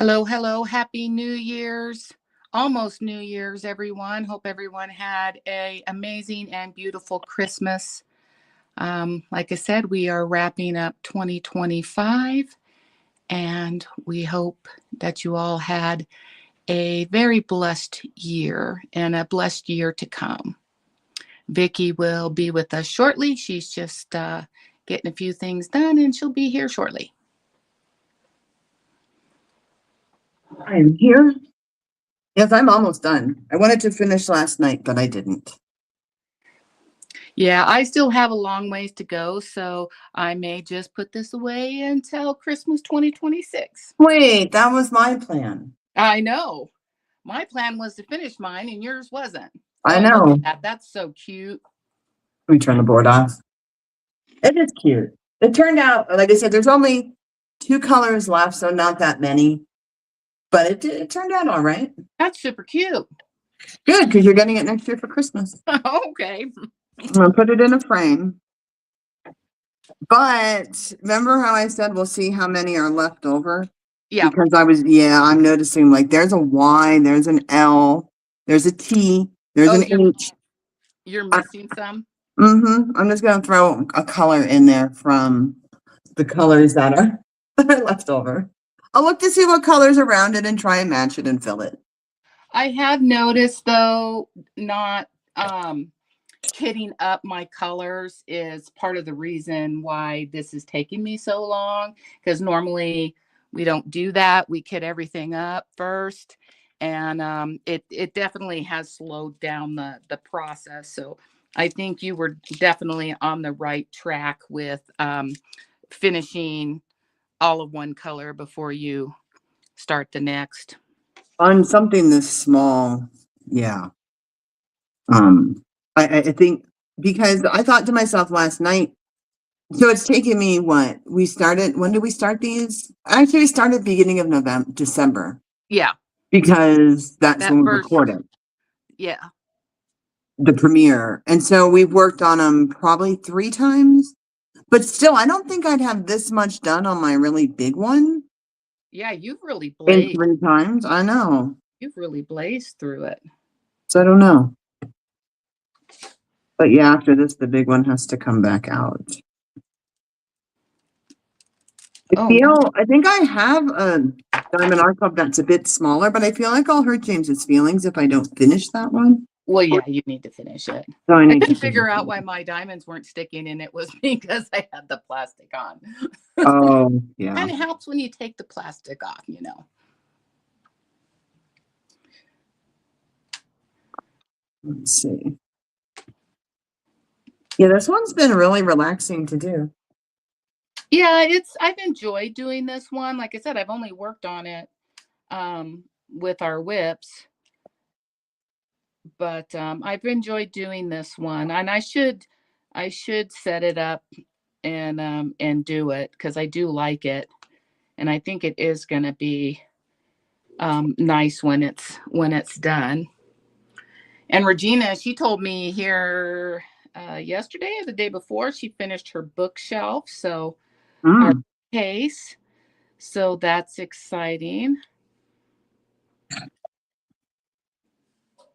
Hello, hello. Happy New Year's. Almost New Year's, everyone. Hope everyone had a amazing and beautiful Christmas. Like I said, we are wrapping up 2025, and we hope that you all had a very blessed year and a blessed year to come. Vicki will be with us shortly. She's just getting a few things done, and she'll be here shortly. I am here. Yes, I'm almost done. I wanted to finish last night, but I didn't. Yeah, I still have a long ways to go, so I may just put this away until Christmas 2026. Wait, that was my plan. I know. My plan was to finish mine and yours wasn't. I Oh, look know. at that. That's so cute. Let me turn the board off. It is cute. It turned out, like I said, there's only 2 colors left, so not that many. But it turned out all right. That's super cute. Good, because you're getting it next year for Christmas. Okay. I'm going to put it in a frame. But remember how I said we'll see how many are left over? Yeah. Because I'm noticing like there's a Y, there's an L, there's a T, there's an H. You're missing some? I'm just going to throw a color in there from the colors that are left over. I'll look to see what colors are around it and try and match it and fill it. I have noticed, though, not kitting up my colors is part of the reason why this is taking me so long, because normally we don't do that. We kit everything up first, and it definitely has slowed down the process. So I think you were definitely on the right track with finishing all of one color before you start the next. On something this small, yeah. I think because I thought to myself last night, so it's taken me when did we start these? Actually, we started beginning of December. Yeah. Because that's when we recorded. Yeah. The premiere. And so we've worked on them probably 3 times. But still, I don't think I'd have this much done on my really big one. Yeah, you've really blazed. In 3 times, I know. You've really blazed through it. So I don't know. But yeah, after this, the big one has to come back out. I think I have a Diamond Art Club that's a bit smaller, but I feel like I'll hurt James's feelings if I don't finish that one. Well, yeah, you need to finish it. So I couldn't figure out why my diamonds weren't sticking, and it was because I had the plastic on. Oh, yeah. Kind of helps when you take the plastic off, you know. Let's see. Yeah, this one's been really relaxing to do. Yeah, I've enjoyed doing this one. Like I said, I've only worked on it with our WIPs. But I've enjoyed doing this one, and I should set it up and do it, because I do like it, and I think it is going to be nice when it's done. And Regina, she told me here yesterday or the day before, she finished her bookshelf, so our case, so that's exciting.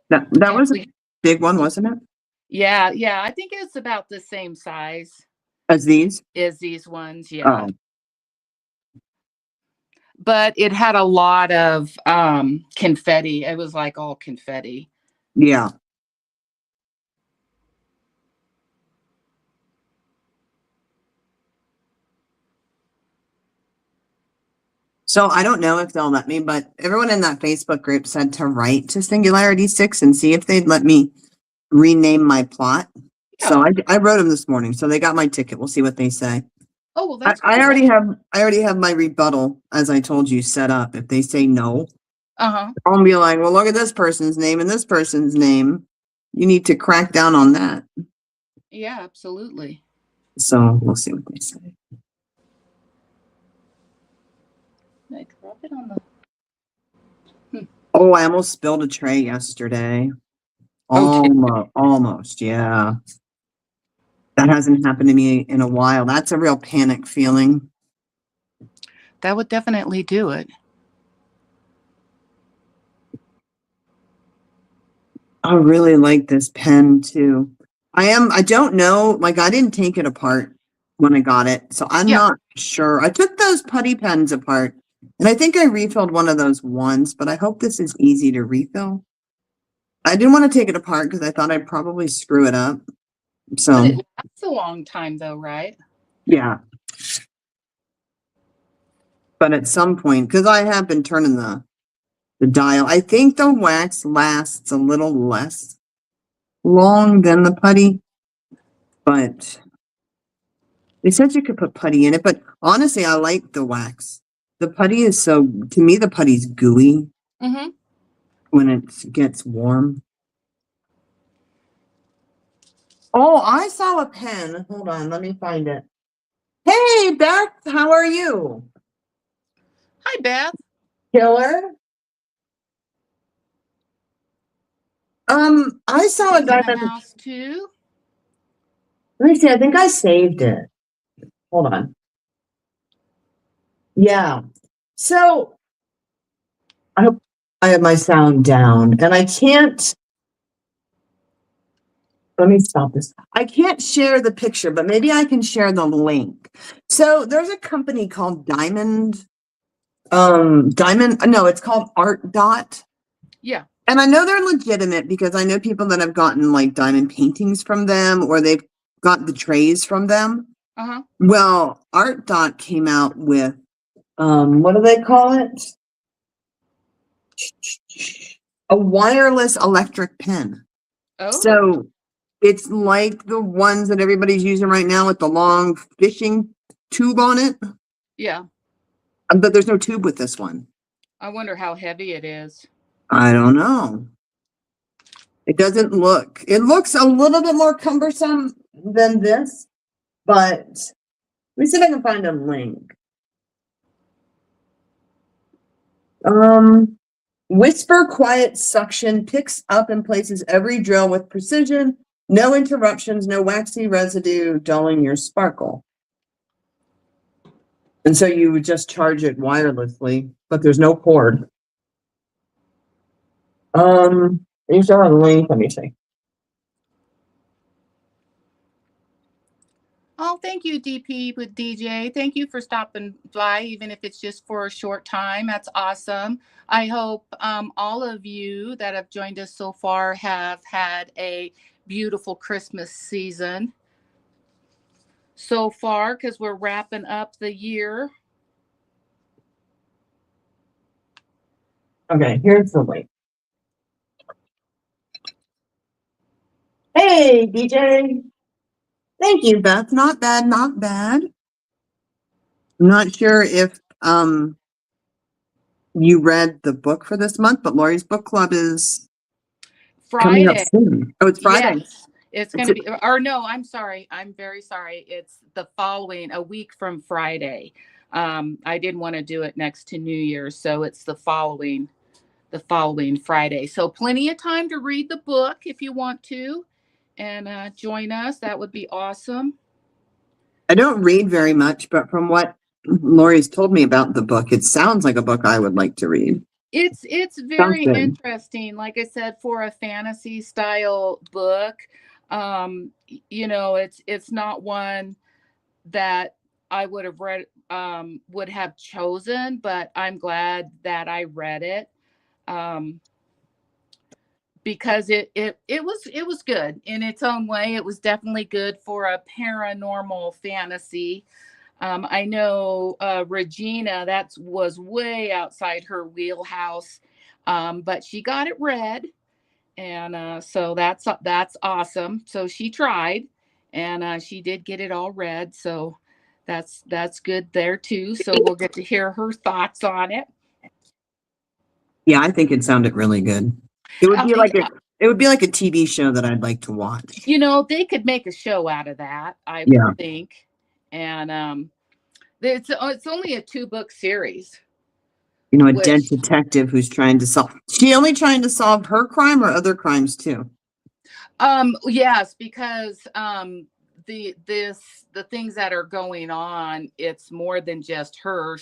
That was a big one, wasn't it? Yeah, I think it's about the same size as these ones. Yeah. But it had a lot of confetti. It was like all confetti. Yeah. So I don't know if they'll let me, but everyone in that Facebook group said to write to Singularity 6 and see if they'd let me rename my plot. Yeah. So I wrote them this morning, so they got my ticket. We'll see what they say. Oh, well, that's cool. I already have my rebuttal, as I told you, set up. If they say no, I'll be like, well, look at this person's name and this person's name. You need to crack down on that. Yeah, absolutely. So we'll see what they say. I drop it on the. Oh, I almost spilled a tray yesterday. Almost, yeah. That hasn't happened to me in a while. That's a real panic feeling. That would definitely do it. I really like this pen too. I don't know, like I didn't take it apart when I got it, so I'm Yeah. not sure. I took those putty pens apart and I think I refilled one of those once, but I hope this is easy to refill. I didn't want to take it apart because I thought I'd probably screw it up. But So it lasts a long time though, right? yeah, but at some point, because I have been turning the dial, I think the wax lasts a little less long than the putty, but they said you could put putty in it, but honestly, I like the wax. The putty is to me, the putty's gooey Mm-hmm. when it gets warm. Oh, I saw a pen. Hold on, let me find it. Hey, Beth, how are you? Hi, Beth. Killer. I saw a She's in the diamond. house too. Let me see, I think I saved it. Hold on. Yeah. So I hope I have my sound down and I can't. Let me stop this. I can't share the picture, but maybe I can share the link. So there's a company called no, it's called Art Dot. Yeah. And I know they're legitimate because I know people that have gotten like diamond paintings from them or they've got the trays from them. Uh-huh. Well, Art Dot came out with what do they call it? A wireless electric pen. Oh, So it's like the ones that everybody's using right now with the long fishing tube on it. yeah. But there's no tube with this one. I wonder how heavy it is. I don't know. It doesn't look, it looks a little bit more cumbersome than this, but let me see if I can find a link. Whisper quiet suction picks up and places every drill with precision. No interruptions, no waxy residue dulling your sparkle. And so you would just charge it wirelessly, but there's no cord. You still have a link. Let me see. Oh, thank you, DP with DJ. Thank you for stopping by, even if it's just for a short time. That's awesome. I hope all of you that have joined us so far have had a beautiful Christmas season so far because we're wrapping up the year. Okay, here's the link. Hey, DJ. Thank you, Beth. Not bad, not bad. I'm not sure if you read the book for this month, but Lori's book club is coming up Friday. soon. Oh, it's Friday. Yes, it's going to be, or no, I'm sorry. I'm very sorry. It's the following, a week from Friday. I didn't want to do it next to New Year's, so it's the following Friday. So plenty of time to read the book if you want to and join us. That would be awesome. I don't read very much, but from what Lori's told me about the book, it sounds like a book I would like to read. It's very interesting. Like I said, for a fantasy style book, it's not one that I would have read, would have chosen, but I'm glad that I read it. Because it was good in its own way. It was definitely good for a paranormal fantasy. I know Regina, that was way outside her wheelhouse, but she got it read, and so that's awesome. So she tried, and she did get it all read. So that's good there too. So we'll get to hear her thoughts on it. Yeah, I think it sounded really good. It would be like a TV show that I'd like to watch. They could make a show out of that, I would think. And it's only a 2-book series. A dead detective who's trying to solve. She only trying to solve her crime or other crimes too? Yes, because the things that are going on, it's more than just her.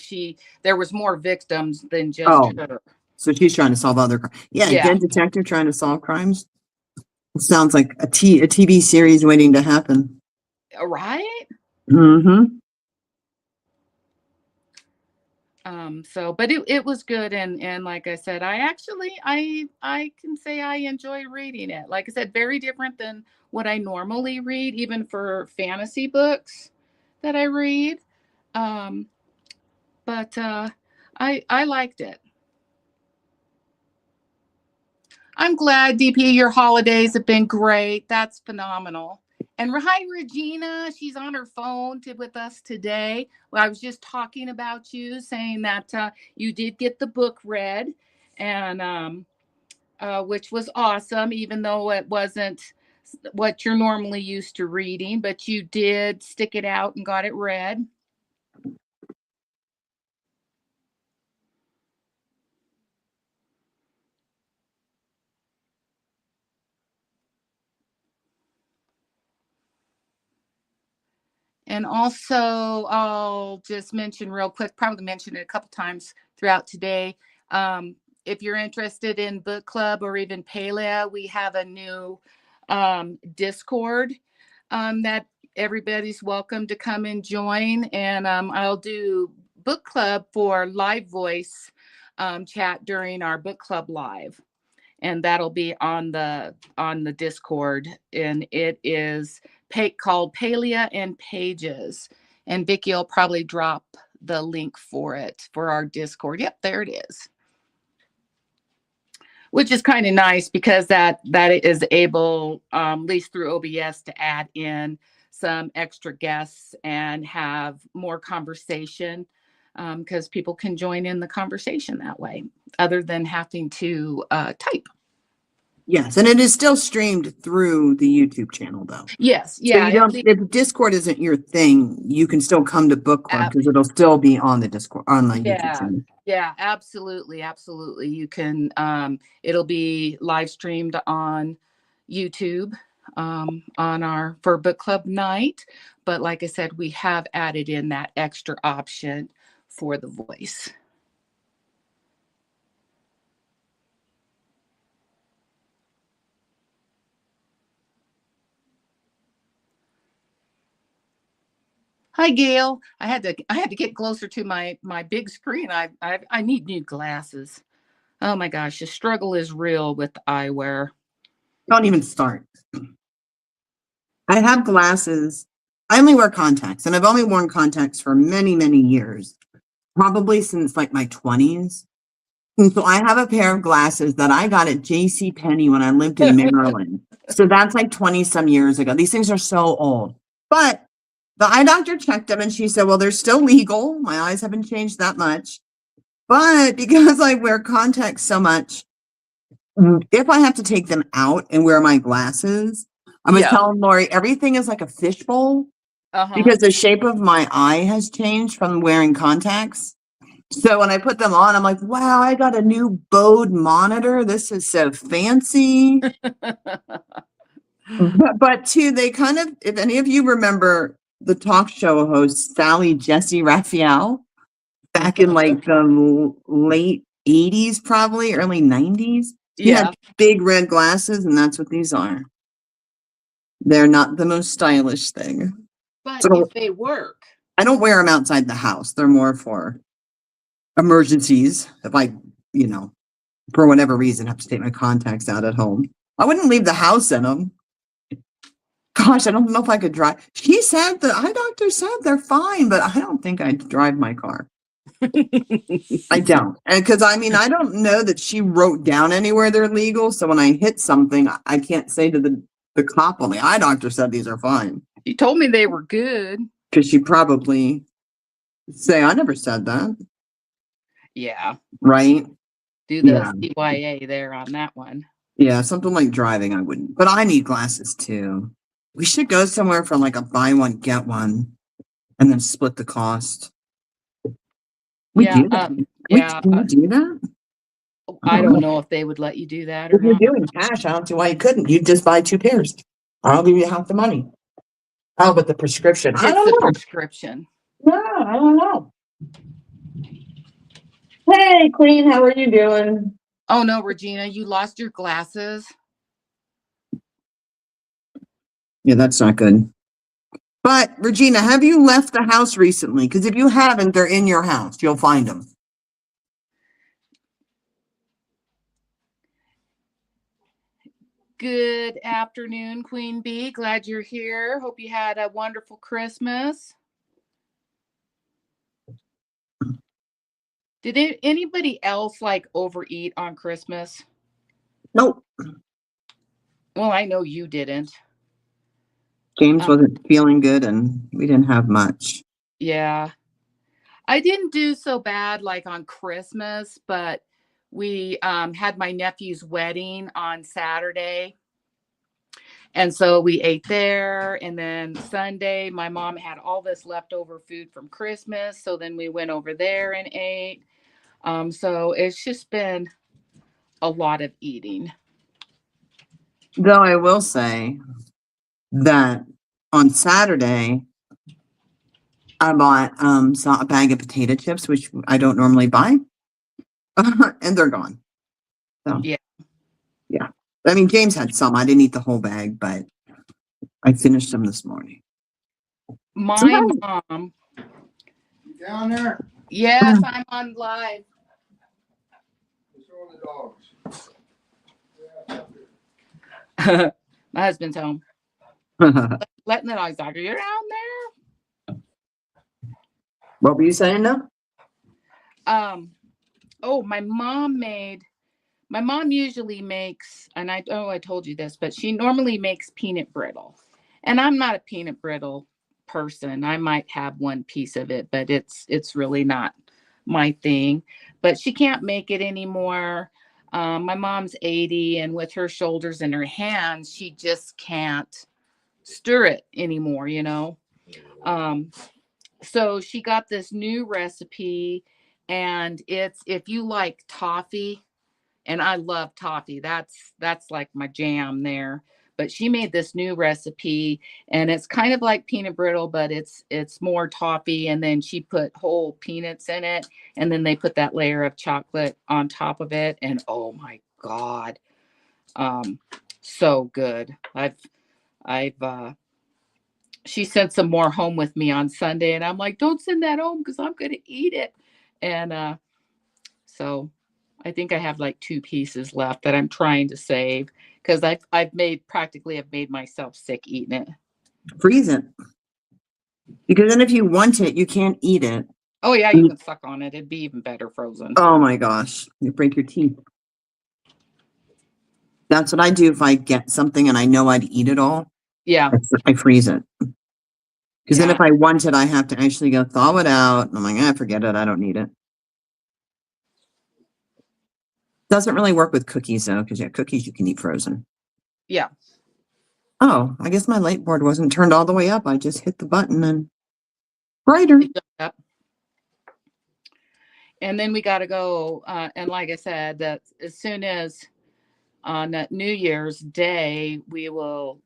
There was more victims than just her. So she's trying to solve other crimes. Yeah, Yeah. dead detective trying to solve crimes. It sounds like a TV series waiting to happen. Right? Mm-hmm. So, but it was good. And like I said, I can say I enjoy reading it. Like I said, very different than what I normally read, even for fantasy books that I read. Um, but I liked it. I'm glad, DP, your holidays have been great. That's phenomenal. And hi, Regina. She's on her phone with us today. Well, I was just talking about you, saying that you did get the book read, and which was awesome, even though it wasn't what you're normally used to reading, but you did stick it out and got it read. And also, I'll just mention real quick, probably mentioned it a couple times throughout today. If you're interested in book club or even Palea, we have a new Discord that everybody's welcome to come and join. And I'll do book club for live voice chat during our book club live. And that'll be on the Discord, and it is called Palea and Pages. And Vicki will probably drop the link for it for our Discord. Yep, there it is. Which is kind of nice because that is able, at least through OBS, to add in some extra guests and have more conversation, because people can join in the conversation that way, other than having to type. Yes, and it is still streamed through the YouTube channel, though. Yes, So yeah. you don't, if Discord isn't your thing, you can still come to book club because it'll still be on the Discord, on the YouTube channel. Yeah, absolutely, absolutely. You can. It'll be live streamed on YouTube on our for book club night. But like I said, we have added in that extra option for the voice. Hi, Gail. I had to get closer to my big screen. I need new glasses. Oh my gosh, the struggle is real with eyewear. Don't even start. I have glasses. I only wear contacts, and I've only worn contacts for many, many years, probably since like my 20s. And so I have a pair of glasses that I got at J.C. Penney when I lived in Maryland. So that's like 20 some years ago. These things are so old. But the eye doctor checked them and she said, well, they're still legal. My eyes haven't changed that much. But because I wear contacts so much, if I have to take them out and wear my glasses, I was telling Lori, everything is like a fishbowl because the shape of my eye has changed from wearing contacts. So when I put them on, I'm like, wow, I got a new Bode monitor. This is so fancy. But too, they kind of, if any of you remember the talk show host, Sally Jesse Raphael, back in like the late 80s, probably early 90s. She had big red glasses, and that's what these are. They're not the most stylish thing. But so, if they work. I don't wear them outside the house. They're more for emergencies. If I, for whatever reason, have to take my contacts out at home. I wouldn't leave the house in them. Gosh, I don't know if I could drive. She said, the eye doctor said they're fine, but I don't think I'd drive my car. I don't. And because I don't know that she wrote down anywhere they're legal. So when I hit something, I can't say to the cop, well, the eye doctor said these are fine. You told me they were good. Because she probably say, I never said that. Yeah. Right? Do the CYA there on that one. Yeah, something like driving, I wouldn't. But I need glasses too. We should go somewhere for like a buy one, get one, and then split the cost. We do that. Can you do that? I don't know if they would let you do that or if you're not. doing cash, I don't see why you couldn't. You just buy 2 pairs. I'll give you half the money. Oh, but the prescription. It's the prescription. No, I don't know. Hey, Queen, how are you doing? Oh no, Regina, you lost your glasses. Yeah, that's not good. But Regina, have you left the house recently? Because if you haven't, they're in your house. You'll find them. Good afternoon, Queen Bee. Glad you're here. Hope you had a wonderful Christmas. Did anybody else like overeat on Christmas? Nope. Well, I know you didn't. James wasn't feeling good and we didn't have much. Yeah. I didn't do so bad like on Christmas, but we had my nephew's wedding on Saturday. And so we ate there. And then Sunday, my mom had all this leftover food from Christmas. So then we went over there and ate. So it's just been a lot of eating. Though I will say that on Saturday, I bought a bag of potato chips, which I don't normally buy, and they're gone. So Yeah. I mean, James had some. I didn't eat the whole bag, but I finished them this morning. My mom. You down there? Yes, I'm on live. What's wrong with the dogs? My husband's home. Letting the dogs out. You're down there. What were you saying now? Oh, my mom usually makes, and I told you this, but she normally makes peanut brittle. And I'm not a peanut brittle person. I might have one piece of it, but it's really not my thing. But she can't make it anymore. My mom's 80, and with her shoulders and her hands, she just can't stir it anymore, you know. So she got this new recipe, and it's, if you like toffee, and I love toffee, that's like my jam there. But she made this new recipe, and it's kind of like peanut brittle, but it's more toffee, and then she put whole peanuts in it, and then they put that layer of chocolate on top of it, and oh my God, so good. I've she sent some more home with me on Sunday, and I'm like, don't send that home because I'm going to eat it. And so I think I have like 2 pieces left that I'm trying to save because I've made myself sick eating it. Freeze it. Because then if you want it, you can't eat it. Oh yeah, you can suck on it. It'd be even better frozen. Oh my gosh. You break your teeth. That's what I do if I get something and I know I'd eat it all. Yeah. I freeze it. Because then if I want it, I have to actually go thaw it out. I'm like, forget it. I don't need it. Doesn't really work with cookies though, because cookies you can eat frozen. Yeah. Oh, I guess my light board wasn't turned all the way up. I just hit the button and brighter. And then we got to go. And like I said, that as soon as on New Year's Day, we will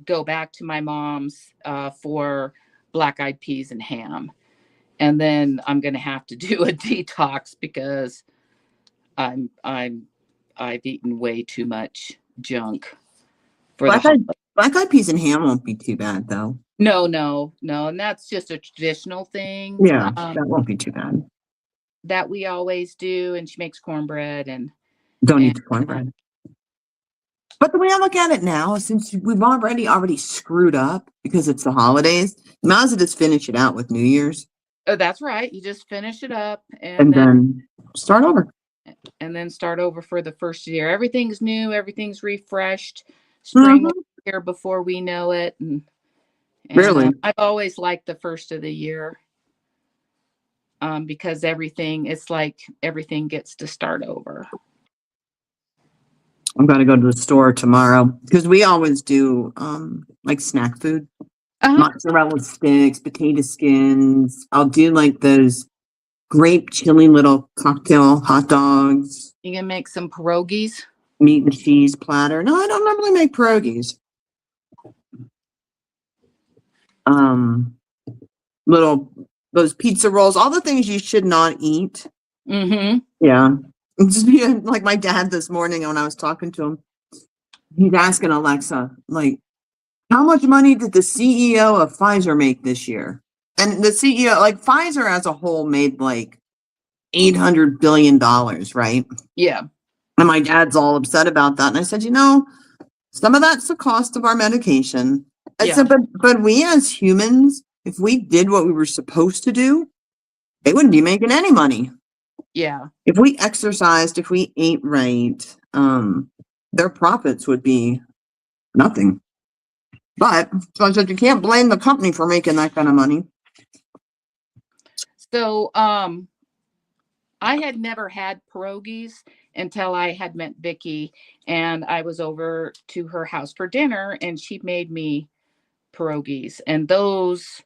go back to my mom's for black-eyed peas and ham. And then I'm going to have to do a detox because I've eaten way too much junk for black-eyed peas and ham won't be too bad though. No. And that's just a traditional thing. Yeah, that won't be too bad. That we always do. And she makes cornbread and don't eat the cornbread. But the way I look at it now, since we've already screwed up because it's the holidays, might as well just finish it out with New Year's. Oh, that's right. You just finish it up and then start over. And then start over for the first year. Everything's new. Everything's refreshed. Spring will be here before we know it. And really, I've always liked the first of the year because it's like everything gets to start over. I'm going to go to the store tomorrow because we always do like snack food, mozzarella sticks, potato skins. I'll do like those grape chili little cocktail hot dogs. You can make some pierogies? Meat and cheese platter. No, I don't normally make pierogies. Those pizza rolls, all the things you should not eat. Mm-hmm. Yeah. Like my dad this morning when I was talking to him, he's asking Alexa, like, How much money did the CEO of Pfizer make this year? And the CEO, like Pfizer as a whole, made like $800 billion, right? Yeah. And my dad's all upset about that. And I said, some of that's the cost of our medication. I Yeah. said, but we as humans, if we did what we were supposed to do, they wouldn't be making any money. Yeah. If we exercised, if we ate right, their profits would be nothing. But so I said, you can't blame the company for making that kind of money. So, I had never had pierogies until I had met Vicky, and I was over to her house for dinner, and she made me pierogies, and those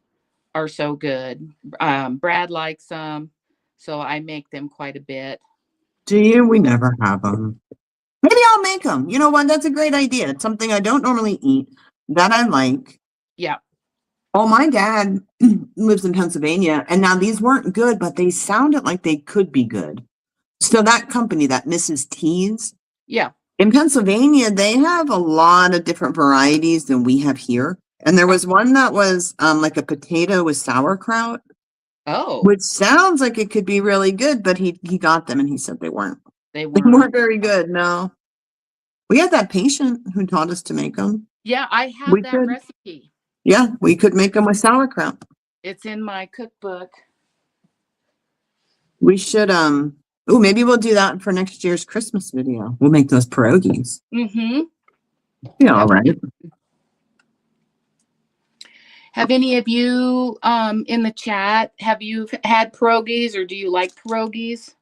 are so good. Brad likes them, so I make them quite a bit. Do you? We never have them. Maybe I'll make them. You know what? That's a great idea. It's something I don't normally eat that I like. Yeah. Oh, my dad lives in Pennsylvania, and now these weren't good, but they sounded like they could be good. So that company, that Mrs. T's, Yeah. in Pennsylvania, they have a lot of different varieties than we have here. And there was one that was like a potato with sauerkraut, Oh, which sounds like it could be really good, but he got them and he said they weren't. they They weren't. weren't very good, no. We had that patient who taught us to make them. Yeah, I have We that could. recipe. Yeah, we could make them with sauerkraut. It's in my cookbook. We should, maybe we'll do that for next year's Christmas video. We'll make those pierogies. Mm-hmm. Yeah, all right. Have any of you in the chat, have you had pierogies, or do you like pierogies?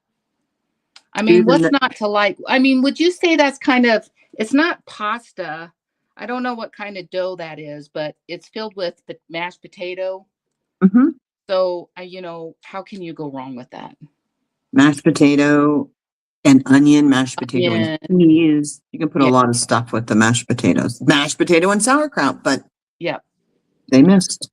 I mean, what's not to like? I mean, would you say that's kind of, it's not pasta. I don't know what kind of dough that is, but it's filled with the mashed potato. Mm-hmm. So, how can you go wrong with that? Mashed potato and onion, mashed potato Onion. and cheese. You can put a Yeah. lot of stuff with the mashed potatoes. Mashed potato and sauerkraut, but Yeah. they missed.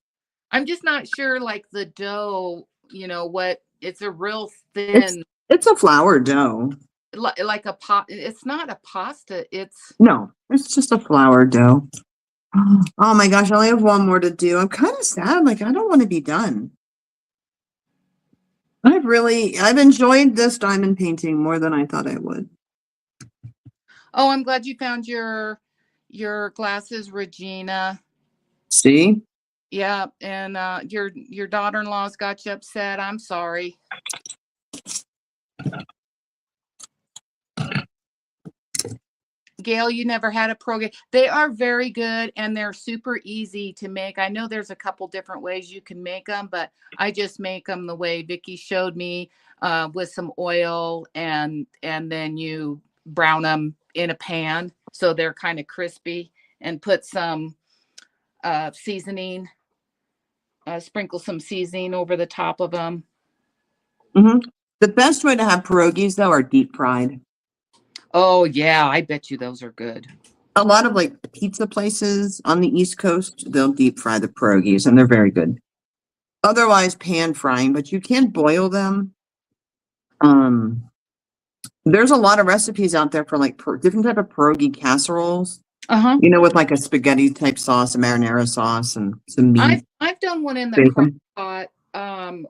I'm just not sure, like the dough, it's a real thin, It's a flour dough. like a pot. It's not a pasta. No, it's just a flour dough. Oh my gosh, I only have one more to do. I'm kind of sad. Like, I don't want to be done. I've enjoyed this diamond painting more than I thought I would. Oh, I'm glad you found your glasses, Regina. See? Yeah, and your daughter-in-law's got you upset. I'm sorry. Gail, you never had a program. They are very good, and they're super easy to make. I know there's a couple different ways you can make them, but I just make them the way Vicky showed me, with some oil, and then you brown them in a pan so they're kind of crispy, and put some seasoning, sprinkle some seasoning over the top of them. Mm-hmm. The best way to have pierogies, though, are deep fried. Oh, yeah, I bet you those are good. A lot of like pizza places on the East Coast, they'll deep fry the pierogies and they're very good. Otherwise, pan frying, but you can boil them. There's a lot of recipes out there for like different type of pierogi casseroles. Uh-huh. With like a spaghetti type sauce, a marinara sauce, and some meat. I've done one in the crock pot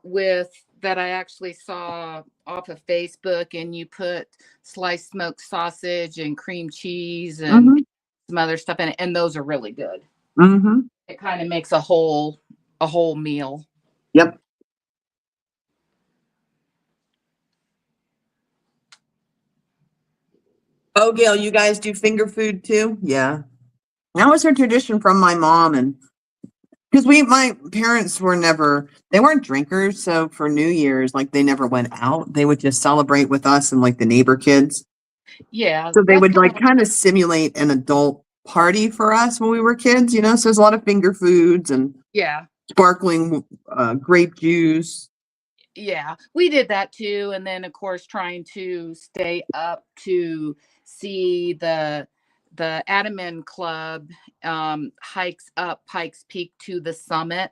with that I actually saw off of Facebook, and you put sliced smoked sausage and cream cheese and some other stuff in it, and those are really good. Mm-hmm. It kind of makes a whole meal. Yep. Oh, Gail, you guys do finger food too? Yeah. That was a tradition from my mom, and because my parents they weren't drinkers. So for New Year's, like they never went out. They would just celebrate with us and like the neighbor kids. Yeah. So they would like kind of simulate an adult party for us when we were kids, So there's a lot of finger foods and sparkling grape juice. Yeah, we did that too. And then of course, trying to stay up to see the Ataman Club hikes up Pikes Peak to the summit.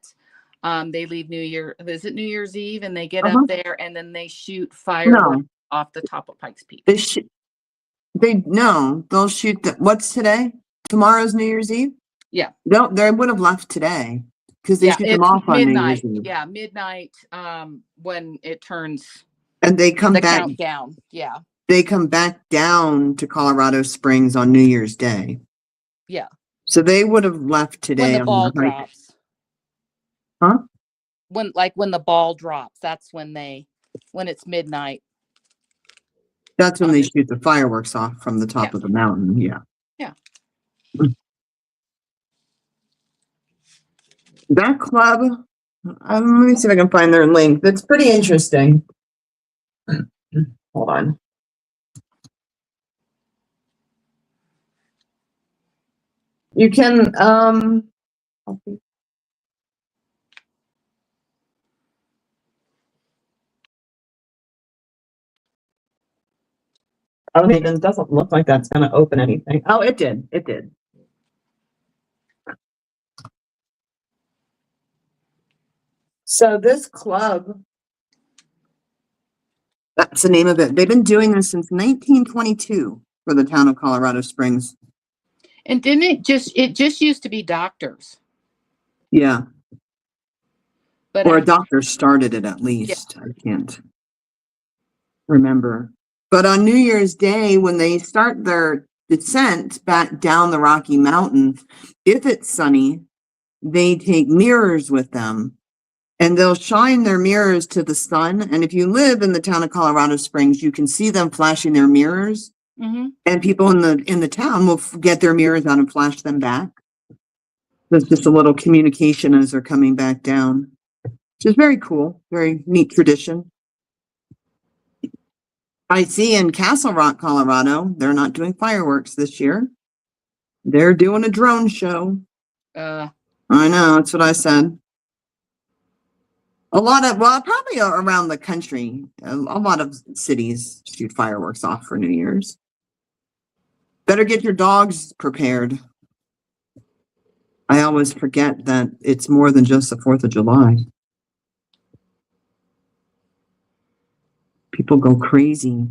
They leave New Year's Eve, and they get up there, and then they shoot fireworks off the top of Pikes Peak. They'll shoot what's today? Tomorrow's New Year's Eve? No, they would have left today because they Yeah, shoot them it's off on New midnight. Year's Eve. Yeah, midnight, when it turns And they come the back. countdown. Yeah, They come back down to Colorado Springs on New Year's Day. yeah. So they would have left When today the on ball the hike. drops. Huh? When the ball drops, that's when it's midnight. That's when on they the- shoot the fireworks off from the top Yeah. of the mountain. Yeah. Yeah. That club, let me see if I can find their link. That's pretty interesting. Hold on. You can, I mean, it doesn't look like that's going to open anything. Oh, it did. It did. So this club, that's the name of it. They've been doing this since 1922 for the town of Colorado Springs. And didn't it just used to be doctors, Yeah. but Or a doctor started it at least. I can't remember. But on New Year's Day, when they start their descent back down the Rocky Mountain, if it's sunny, they take mirrors with them and they'll shine their mirrors to the sun. And if you live in the town of Colorado Springs, you can see them flashing their mirrors. mm-hmm. And people in the town will get their mirrors out and flash them back. There's just a little communication as they're coming back down, which is very cool, very neat tradition. I see in Castle Rock, Colorado, they're not doing fireworks this year. They're doing a drone show. I know, that's what I said. Probably around the country, a lot of cities shoot fireworks off for New Year's. Better get your dogs prepared. I always forget that it's more than just the 4th of July. People go crazy.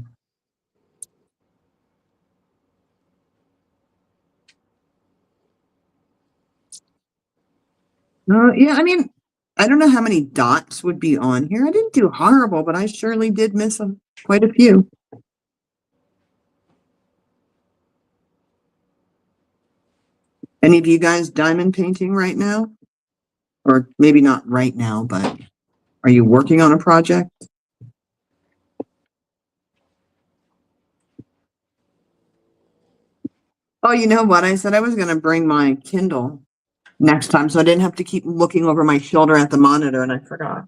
Yeah, I mean, I don't know how many dots would be on here. I didn't do horrible, but I surely did miss quite a few. Any of you guys diamond painting right now? Or maybe not right now, but are you working on a project? Oh, you know what? I said I was going to bring my Kindle next time, so I didn't have to keep looking over my shoulder at the monitor, and I forgot.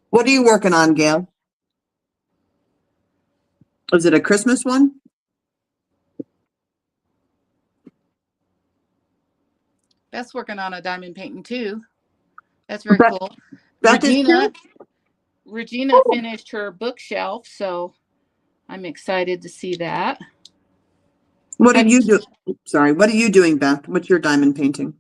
What are you working on, Gail? Is it a Christmas one? Beth's working on a diamond painting too. That's very cool. Regina finished her bookshelf, so I'm excited to see that. What are you doing? Sorry, what are you doing, Beth? What's your diamond painting?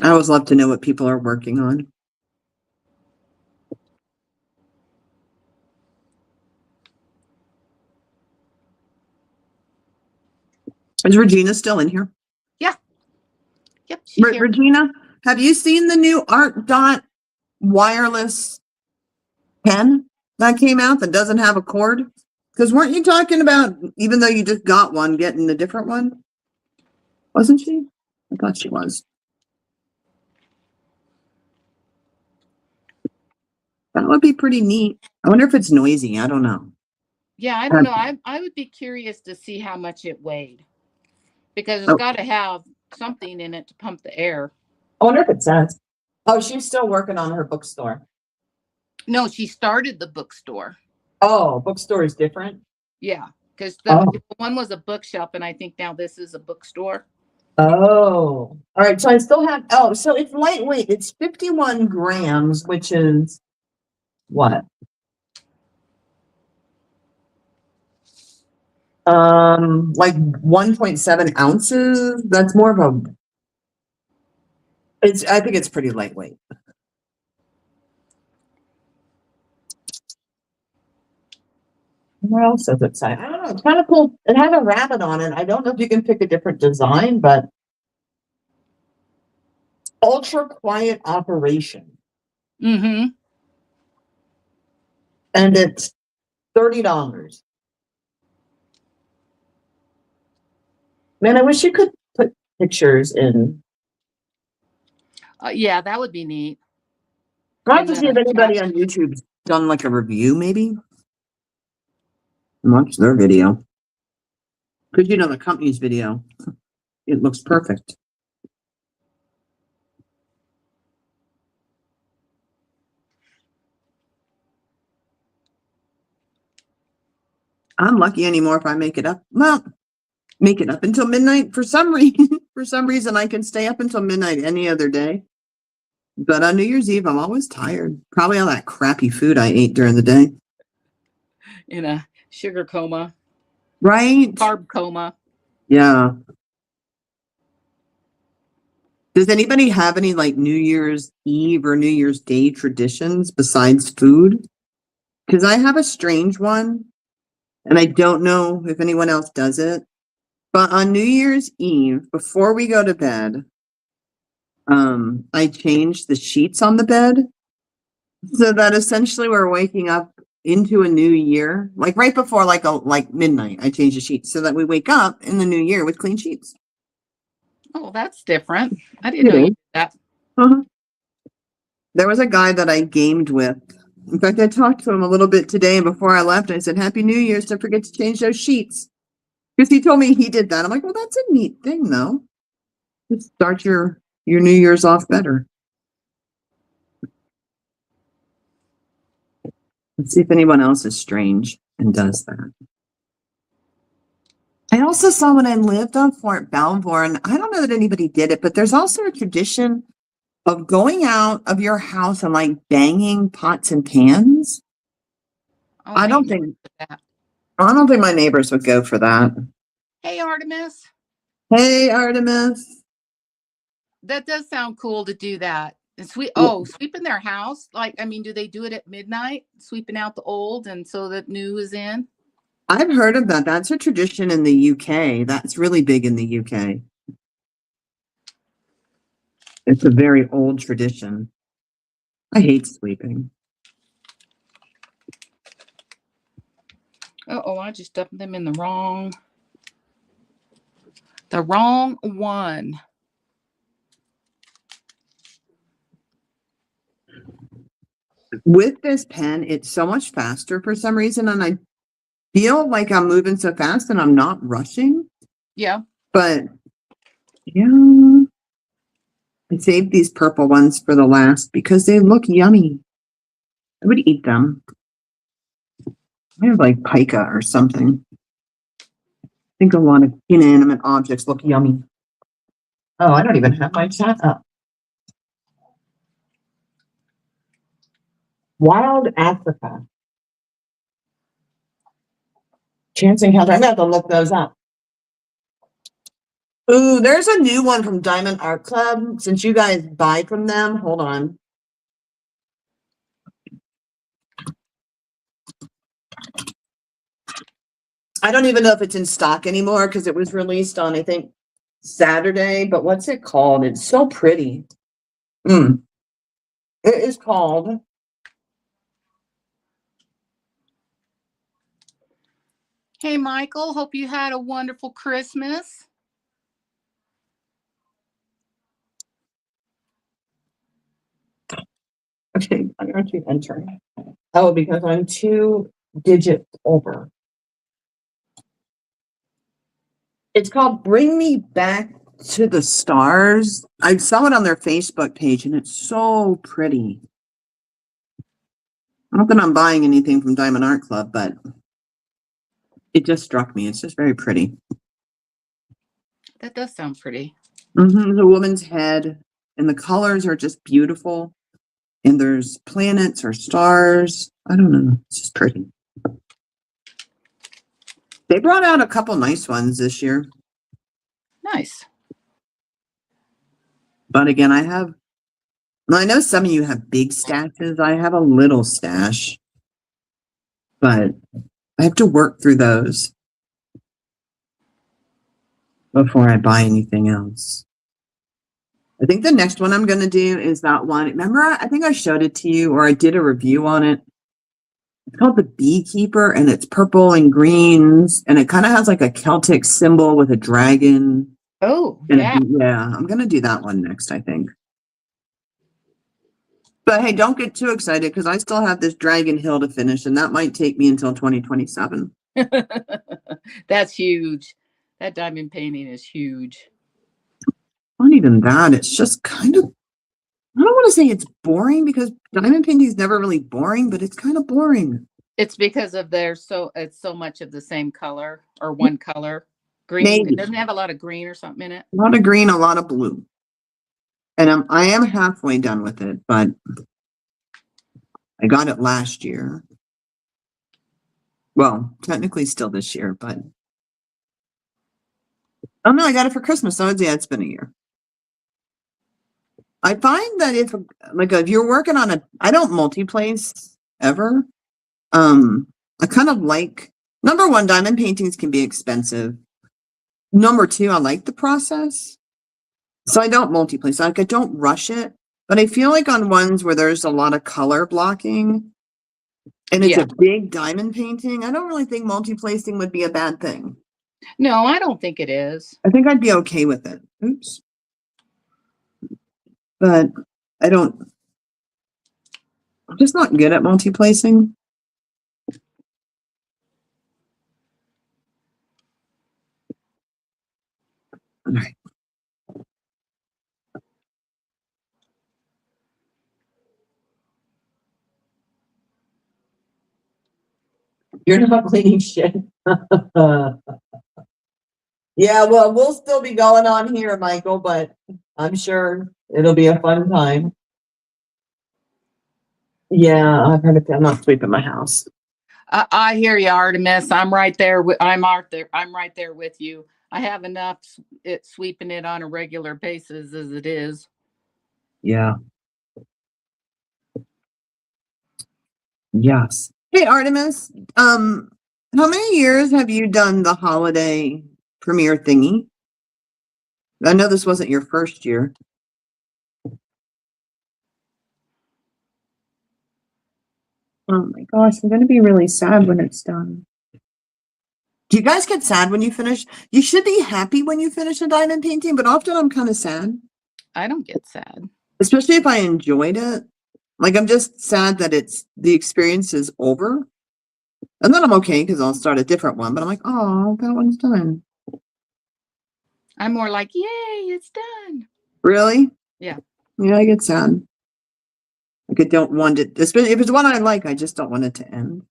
I always love to know what people are working on. Is Regina still in here? Yeah. Yep. She's here. Regina, have you seen the new Art Dot wireless pen that came out that doesn't have a cord? Because weren't you talking about, even though you just got one, getting a different one? Wasn't she? I thought she was. That would be pretty neat. I wonder if it's noisy. I don't know. Yeah, I don't know. I would be curious to see how much it weighed, because it's got to have something in it to pump the air. I wonder if it says. Oh, she's still working on her bookstore. No, she started the bookstore. Oh, bookstore is different? Yeah, because the one was a bookshelf, and I think now this is a bookstore. Oh, all right. So I still have, so it's lightweight. It's 51 grams, which is what? Like 1.7 ounces. That's more of I think it's pretty lightweight. Where else does it say? I don't know. It's kind of cool. It has a rabbit on it. I don't know if you can pick a different design, but ultra quiet operation. Mm-hmm. And it's $30. Man, I wish you could put pictures in. Yeah, that would be neat. I'll have In to see if the anybody chat. on YouTube's done like a review, maybe. Watch their video. Because you know the company's video, it looks perfect. I'm lucky anymore if I make it up. Well, make it up until midnight for some reason. For some reason, I can stay up until midnight any other day. But on New Year's Eve, I'm always tired. Probably all that crappy food I ate during the day. In a sugar coma. Right? Carb coma. Yeah. Does anybody have any like New Year's Eve or New Year's Day traditions besides food? Because I have a strange one, and I don't know if anyone else does it. But on New Year's Eve, before we go to bed, I change the sheets on the bed so that essentially we're waking up into a new year, like right before like midnight. I change the sheets so that we wake up in the new year with clean sheets. Oh, that's different. I didn't know you did that. Uh-huh. There was a guy that I gamed with. In fact, I talked to him a little bit today, and before I left, I said, "Happy New Year's! Don't forget to change those sheets." Because he told me he did that. I'm like, well, that's a neat thing, though. Just start your New Year's off better. Let's see if anyone else is strange and does that. I also saw when I lived on Fort Belvoir, and I don't know that anybody did it, but there's also a tradition of going out of your house and like banging pots and pans. Oh, I don't ain't think that. I don't think my neighbors would go for that. Hey, Artemis. Hey, Artemis. That does sound cool to do that. And sweeping their house. Like, I mean, do they do it at midnight? Sweeping out the old and so that new is in? I've heard of that. That's a tradition in the UK. That's really big in the UK. It's a very old tradition. I hate sweeping. Oh, I just dumped them in the wrong one. With this pen, it's so much faster for some reason, and I feel like I'm moving so fast and I'm not rushing. Yeah. But yeah, I saved these purple ones for the last because they look yummy. I would eat them. I have like pica or something. I think a lot of inanimate objects look yummy. Oh, I don't even have my chat up. Wild Africa. Chancing Health. I'm gonna have to look those up. Ooh, there's a new one from Diamond Art Club. Since you guys buy from them, hold on. I don't even know if it's in stock anymore because it was released on, I think, Saturday. But what's it called? It's so pretty. It is called. Hey, Michael. Hope you had a wonderful Christmas. Okay, I'm going to enter. Oh, because I'm 2 digits over. It's called Bring Me Back to the Stars. I saw it on their Facebook page and it's so pretty. Not that I'm buying anything from Diamond Art Club, but it just struck me. It's just very pretty. That does sound pretty. The woman's head and the colors are just beautiful. And there's planets or stars. I don't know. It's just pretty. They brought out a couple nice ones this year. Nice. But again, I know some of you have big stashes. I have a little stash. But I have to work through those before I buy anything else. I think the next one I'm going to do is that one. Remember, I think I showed it to you, or I did a review on it. It's called the Beekeeper, and it's purple and greens, and it kind of has like a Celtic symbol with a dragon. Oh, And yeah. yeah, I'm going to do that one next, I think. But hey, don't get too excited because I still have this Dragon Hill to finish, and that might take me until 2027. That's huge. That diamond painting is huge. Not even that. It's just kind of, I don't want to say it's boring because diamond painting is never really boring, but it's kind of boring. It's because of it's so much of the same color or one color. Green. Maybe. It doesn't have a lot of green or something in it. A lot of green, a lot of blue. And I am halfway done with it, but I got it last year. Well, technically still this year, but oh no, I got it for Christmas. So it's been a year. I find that if you're working on I don't multi-place ever. I kind of like, number one, diamond paintings can be expensive. Number two, I like the process. So I don't multi-place. Like I don't rush it, but I feel like on ones where there's a lot of color blocking and it's a big diamond painting, I don't really think multi-placing would be a bad thing. No, I don't think it is. I think I'd be okay with it. Oops. But I'm just not good at multi-placing. All right. You're not cleaning shit. Yeah, well, we'll still be going on here, Michael, but I'm sure it'll be a fun time. Yeah, I've heard it. I'm not sweeping my house. I hear you, Artemis. I'm right there. I'm right there with you. I have enough sweeping it on a regular basis as it is. Yeah. Yes. Hey, Artemis. How many years have you done the holiday premiere thingy? I know this wasn't your first year. Oh my gosh, I'm gonna be really sad when it's done. Do you guys get sad when you finish? You should be happy when you finish a diamond painting, but often I'm kind of sad. I don't get sad. Especially if I enjoyed it. Like I'm just sad that the experience is over. And then I'm okay because I'll start a different one, but I'm like, oh, that one's done. I'm more like, yay, it's done. Really? Yeah. Yeah, I get sad. Like I don't want it, especially if it's one I like, I just don't want it to end.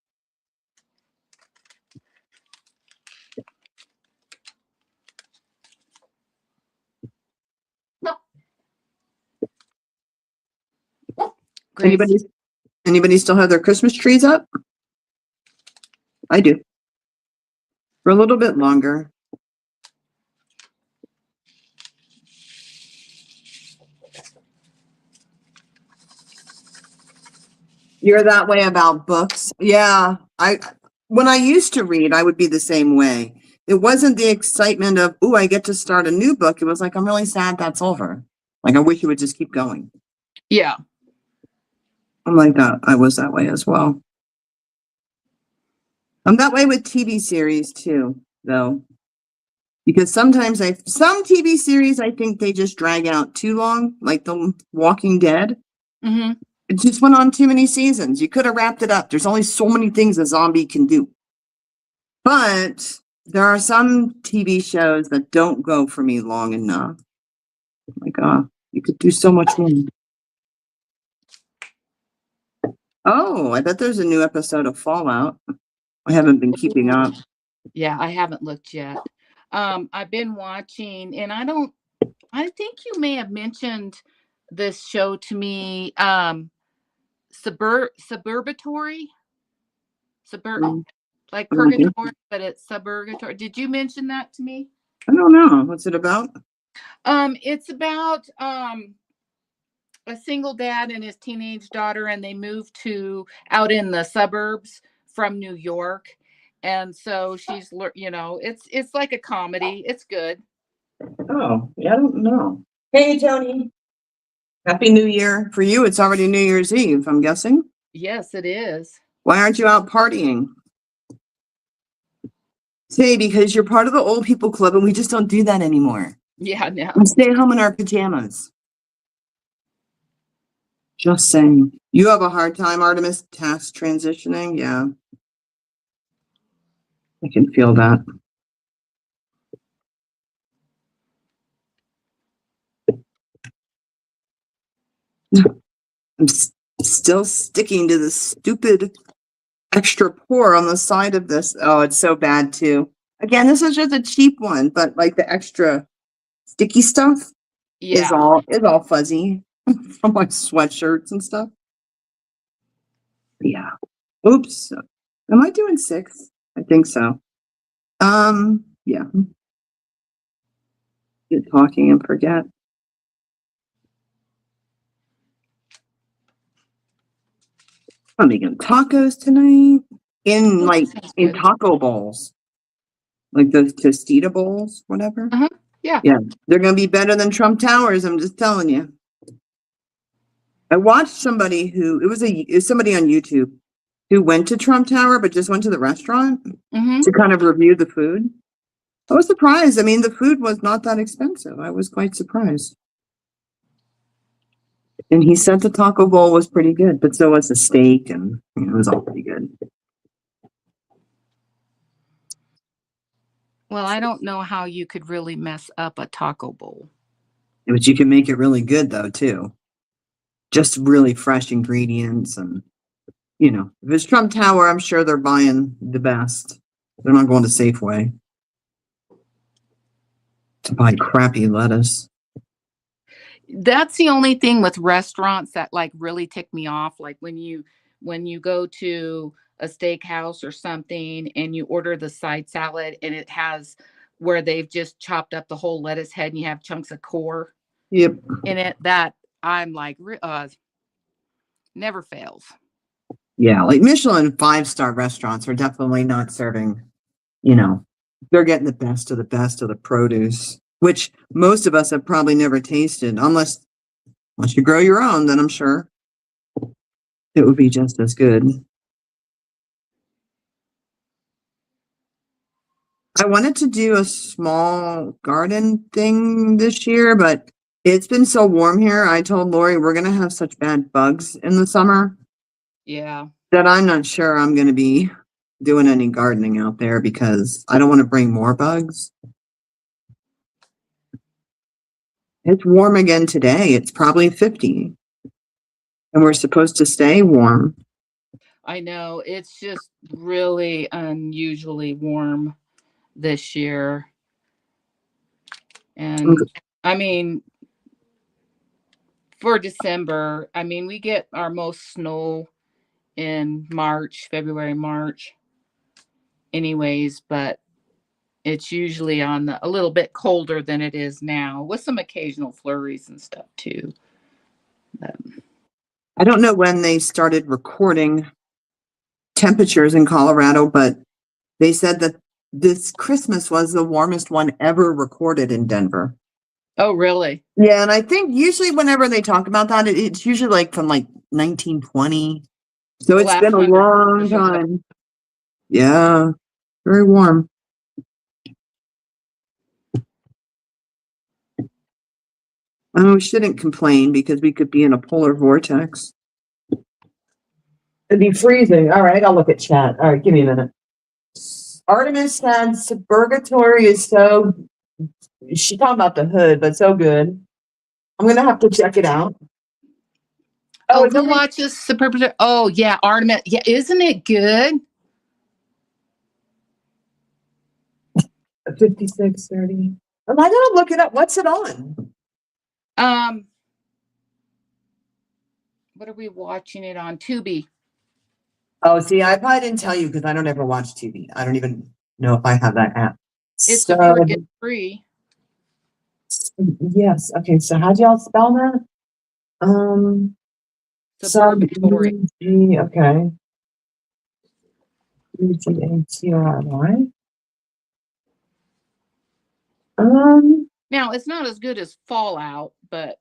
Anybody still have their Christmas trees up? I do. For a little bit longer. You're that way about books? Yeah. When I used to read, I would be the same way. It wasn't the excitement of, oh, I get to start a new book. It was like, I'm really sad that's over. Like, I wish it would just keep going. Yeah. I'm like that. I was that way as well. I'm that way with TV series too, though. Because sometimes some TV series, I think they just drag out too long, like The Walking Dead. Mm-hmm. It just went on too many seasons. You could have wrapped it up. There's only so many things a zombie can do. But there are some TV shows that don't go for me long enough. Like, you could do so much more. Oh, I bet there's a new episode of Fallout. I haven't been keeping up. Yeah, I haven't looked yet. I've been watching, and I think you may have mentioned this show to me, Suburbatory, like Purgatory, but it's Suburgatory. Did you mention that to me? I don't know. What's it about? It's about a single dad and his teenage daughter, and they moved out in the suburbs from New York. And so she's, it's like a comedy. It's good. Oh, yeah, I don't know. Hey, Tony. Happy New Year. For you, it's already New Year's Eve, I'm guessing. Yes, it is. Why aren't you out partying? Say, because you're part of the old people club and we just don't do that anymore. Yeah, no. We stay home in our pajamas. Just saying. You have a hard time, Artemis, task transitioning? Yeah. I can feel that. I'm still sticking to the stupid extra pour on the side of this. Oh, it's so bad too. Again, this is just a cheap one, but like the extra sticky stuff is Yeah. all fuzzy from my sweatshirts and stuff. Yeah. Oops. Am I doing 6? I think so. Yeah. Get talking and forget. I'm making tacos tonight in Sounds in good. taco bowls, like the Tostita bowls, whatever. Uh-huh. Yeah. Yeah, they're gonna be better than Trump Towers. I'm just telling you. I watched somebody it was somebody on YouTube who went to Trump Tower but just went to the restaurant Mm-hmm. to kind of review the food. I was surprised. I mean, the food was not that expensive. I was quite surprised. And he said the taco bowl was pretty good, but so was the steak, and it was all pretty good. Well, I don't know how you could really mess up a taco bowl. But you can make it really good though too. Just really fresh ingredients, and if it's Trump Tower, I'm sure they're buying the best. They're not going to Safeway to buy crappy lettuce. That's the only thing with restaurants that like really tick me off. Like when you go to a steakhouse or something and you order the side salad and it has where they've just chopped up the whole lettuce head and you have chunks of core Yep. in it, that I'm like, never fails. Yeah, like Michelin 5-star restaurants are definitely not serving, they're getting the best of the produce, which most of us have probably never tasted, unless you grow your own, then I'm sure it would be just as good. I wanted to do a small garden thing this year, but it's been so warm here. I told Lori we're going to have such bad bugs in the summer. Yeah. That I'm not sure I'm going to be doing any gardening out there because I don't want to bring more bugs. It's warm again today. It's probably 50. And we're supposed to stay warm. I know. It's just really unusually warm this year. And I mean, for December, I mean, we get our most snow in February, March anyways, but it's usually a little bit colder than it is now with some occasional flurries and stuff too. But I don't know when they started recording temperatures in Colorado, but they said that this Christmas was the warmest one ever recorded in Denver. oh, really? Yeah, and I think usually whenever they talk about that, it's usually like from 1920. So The it's last been a 100 long years or so. time. Yeah, very warm. Oh, we shouldn't complain because we could be in a polar vortex. It'd be freezing. All right, I'll look at chat. All right, give me a minute. Artemis said Suburgatory is so, she's talking about the hood, but so good. I'm going to have to check it out. Oh, it's who only watches Superb? Oh, yeah, Artemis. Yeah, isn't it good? 56:30. Am I going to look it up? What's it on? What are we watching it on? Tubi. Oh, see, I probably didn't tell you because I don't ever watch TV. I don't even know if I have that app. It's So, free. It's free. yes. Okay. So how do y'all spell that? Suburgatory. Okay. WCACRY. Now it's not as good as Fallout, but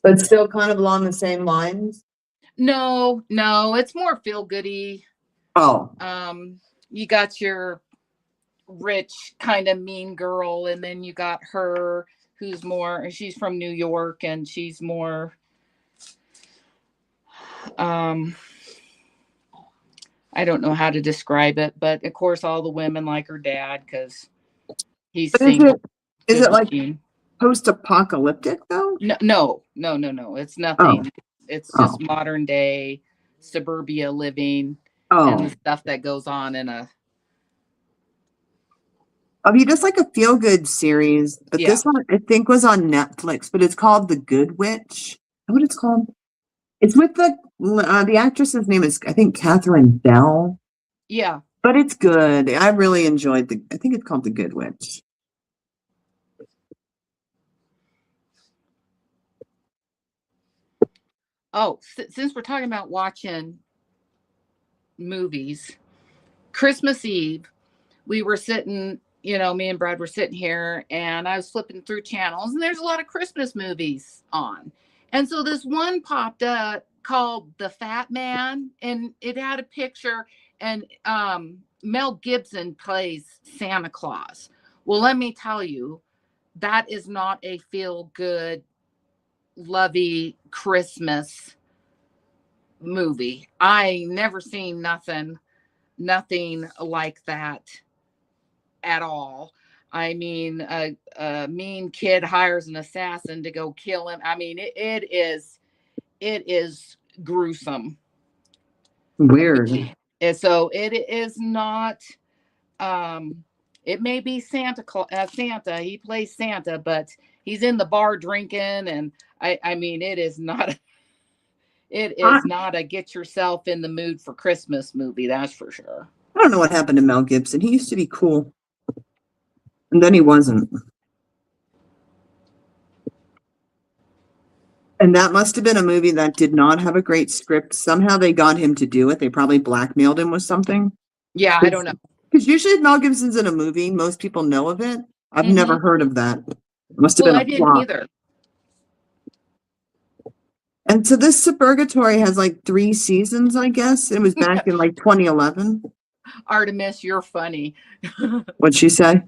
But still kind of along the same lines. no, it's more feel goody. Oh, You got your rich kind of mean girl, and then you got her who's more, she's from New York, and she's more I don't know how to describe it, but of course all the women like her dad because he's but single. is Good it like looking. post-apocalyptic though? No. It's nothing. It's just Oh. modern day suburbia living and the Oh, stuff that goes on in a just like a feel-good series. But yeah. this one I think was on Netflix, but it's called The Good Witch. Is that what it's called? It's with the actress's name is I think Catherine Bell. Yeah. But it's good. I really enjoyed I think it's called The Good Witch. Oh, since we're talking about watching movies, Christmas Eve, we were sitting, me and Brad were sitting here and I was flipping through channels and there's a lot of Christmas movies on. And so this one popped up called The Fat Man and it had a picture and Mel Gibson plays Santa Claus. Well, let me tell you, that is not a feel good, lovey Christmas movie. I never seen nothing like that at all. I mean, a mean kid hires an assassin to go kill him. I mean, it is gruesome. Weird. And so it is not. It may be Santa. He plays Santa, but he's in the bar drinking, and I mean, it is not. It I, is not a get yourself in the mood for Christmas movie. That's for sure. I don't know what happened to Mel Gibson. He used to be cool. And then he wasn't. And that must have been a movie that did not have a great script. Somehow they got him to do it. They probably blackmailed him with something. Yeah, I don't know. Because usually if Mel Gibson's in a movie, most people know of it. I've never heard of that. It must have Well, been I a didn't flop. either. And so this Suburgatory has like 3 seasons, I guess. It was back in like 2011. Artemis, you're funny. What'd she say?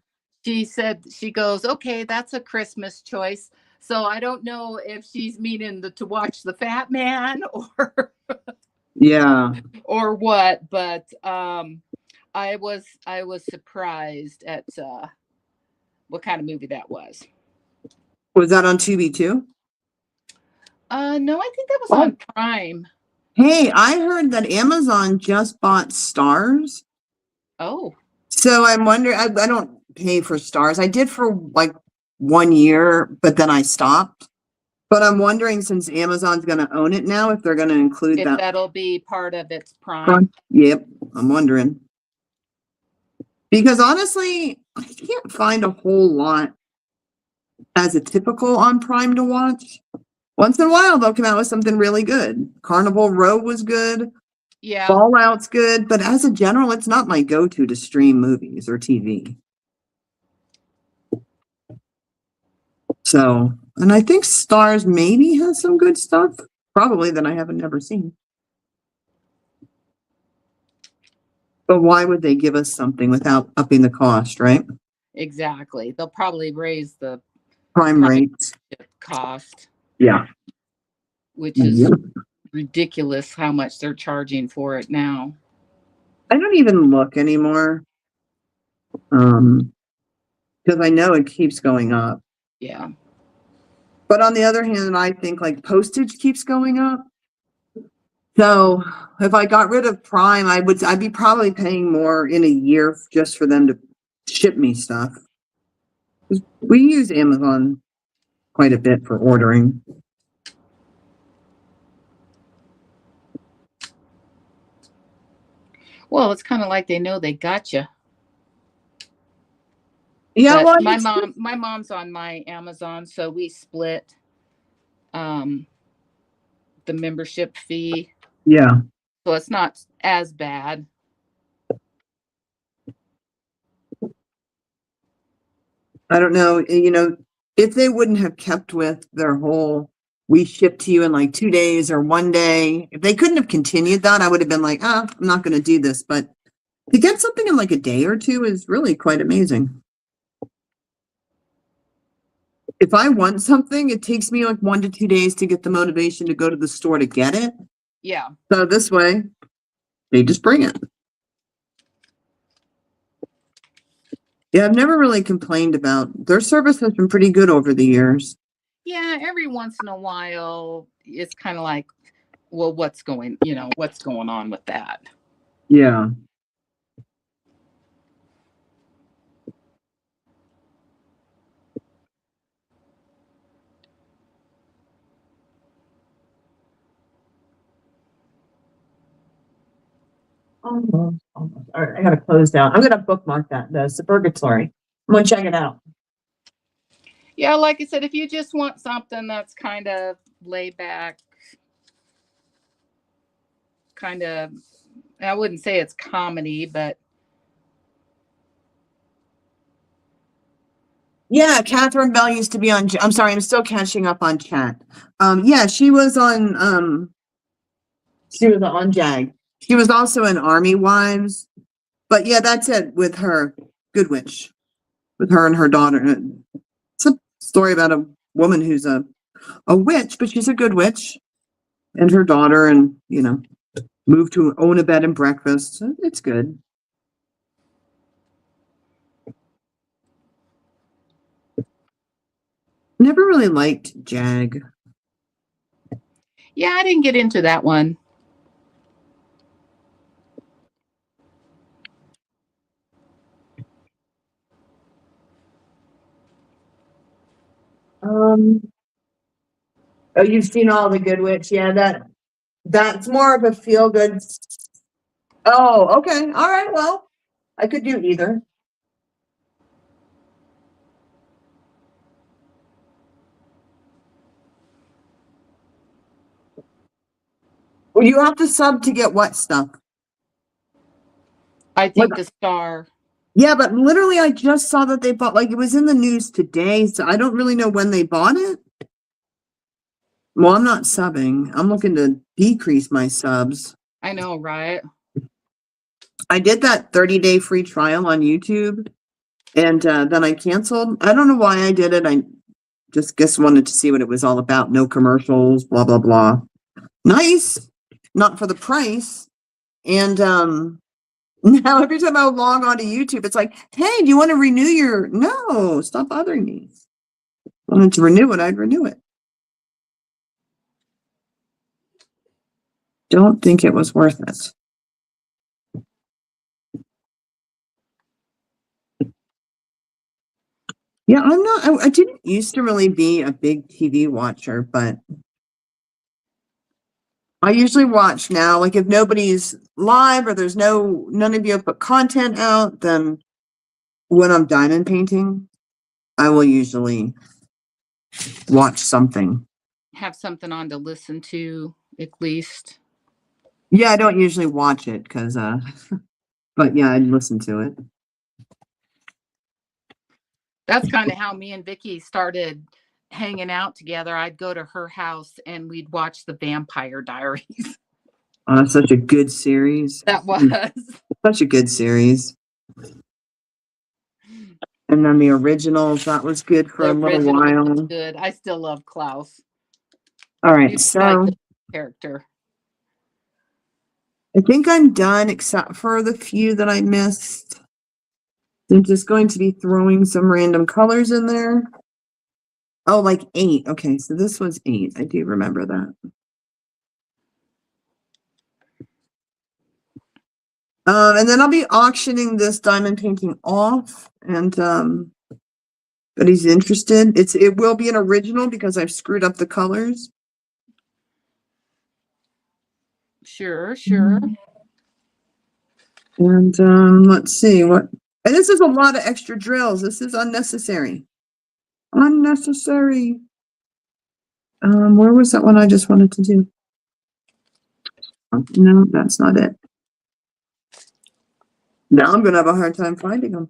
She said, she goes, okay, that's a Christmas choice. So I don't know if she's meaning to watch The Fat Man or Yeah. or what, but I was surprised at what kind of movie that was. Was that on Tubi too? No, I think that was on Prime. Hey, I heard that Amazon just bought Stars. Oh. So I'm wondering, I don't pay for Stars. I did for like 1 year, but then I stopped. But I'm wondering, since Amazon's going to own it now, if they're going to include If that. that'll be part of its Prime. Yep, I'm wondering. Because honestly, I can't find a whole lot as a typical on Prime to watch. Once in a while, they'll come out with something really good. Carnival Row was good. Yeah. Fallout's good. But as a general, it's not my go-to to stream movies or TV. So, and I think Stars maybe has some good stuff. Probably that I haven't never seen. But why would they give us something without upping the cost, right? Exactly. They'll probably raise the Prime rates. cost. Yeah. Which is ridiculous how much they're charging for it now. I don't even look anymore. Because I know it keeps going up. Yeah. But on the other hand, I think like postage keeps going up. So if I got rid of Prime, I'd be probably paying more in a year just for them to ship me stuff. We use Amazon quite a bit for ordering. Well, it's kind of like they know they got you. Yeah, but well, my mom's on my Amazon, so we split the membership fee. Yeah. So it's not as bad. I don't know, if they wouldn't have kept with their whole, we ship to you in like 2 days or 1 day, if they couldn't have continued that, I would have been like, I'm not going to do this. But to get something in like a day or two is really quite amazing. If I want something, it takes me like 1 to 2 days to get the motivation to go to the store to get it. Yeah. So this way, they just bring it. Yeah, I've never really complained about their service has been pretty good over the years. Yeah, every once in a while, it's kind of like, well, what's going on with that? Yeah. Almost. All right, I gotta close down. I'm gonna bookmark that, the Suburgatory. I'm gonna check it out. Yeah, like I said, if you just want something that's kind of laid back, kind of, I wouldn't say it's comedy, but Yeah, Catherine Bell used to be on. I'm sorry, I'm still catching up on chat. Yeah, she was on. She was on JAG. She was also in Army Wives. But yeah, that's it with her. Good Witch, with her and her daughter. It's a story about a woman who's a witch, but she's a good witch, and her daughter, and moved to own a bed and breakfast. It's good. Never really liked JAG. yeah, I didn't get into that one. Oh, you've seen all the Good Witch. Yeah, that's more of a feel good. Oh, okay. All right. Well, I could do either. Well, you have to sub to get what stuff? I What? think the star. Yeah, but literally, I just saw that they bought, like, it was in the news today, so I don't really know when they bought it. Well, I'm not subbing. I'm looking to decrease my subs. I know, right? I did that 30-day free trial on YouTube, and then I canceled. I don't know why I did it. I just guess wanted to see what it was all about. No commercials, blah, blah, blah. Nice. Not for the price. And now every time I log on to YouTube, it's like, hey, do you want to renew your... No, stop bothering me. If I wanted to renew it, I'd renew it. Don't think it was worth it. Yeah, I'm not... I didn't used to really be a big TV watcher, but I usually watch now. Like, if nobody's live or there's none of you have put content out, then when I'm diamond painting, I will usually watch something. Have something on to listen to, at least. Yeah, I don't usually watch it because, but yeah, I'd listen to it. That's kind of how me and Vicky started hanging out together. I'd go to her house and we'd watch the Vampire Diaries. Such a good series. That was. Such a good series. And then the originals, that was good for The a little original was while. good. I still love Klaus. All right, He's so like the character. I think I'm done except for the few that I missed. I'm just going to be throwing some random colors in there. Oh, like 8. Okay, so this was 8. I do remember that. And then I'll be auctioning this diamond painting off, and but he's interested. It will be an original because I've screwed up the colors. Sure, sure. And let's see what. And this is a lot of extra drills. This is unnecessary. Unnecessary. Where was that one I just wanted to do? Oh, no, that's not it. Now I'm gonna have a hard time finding them.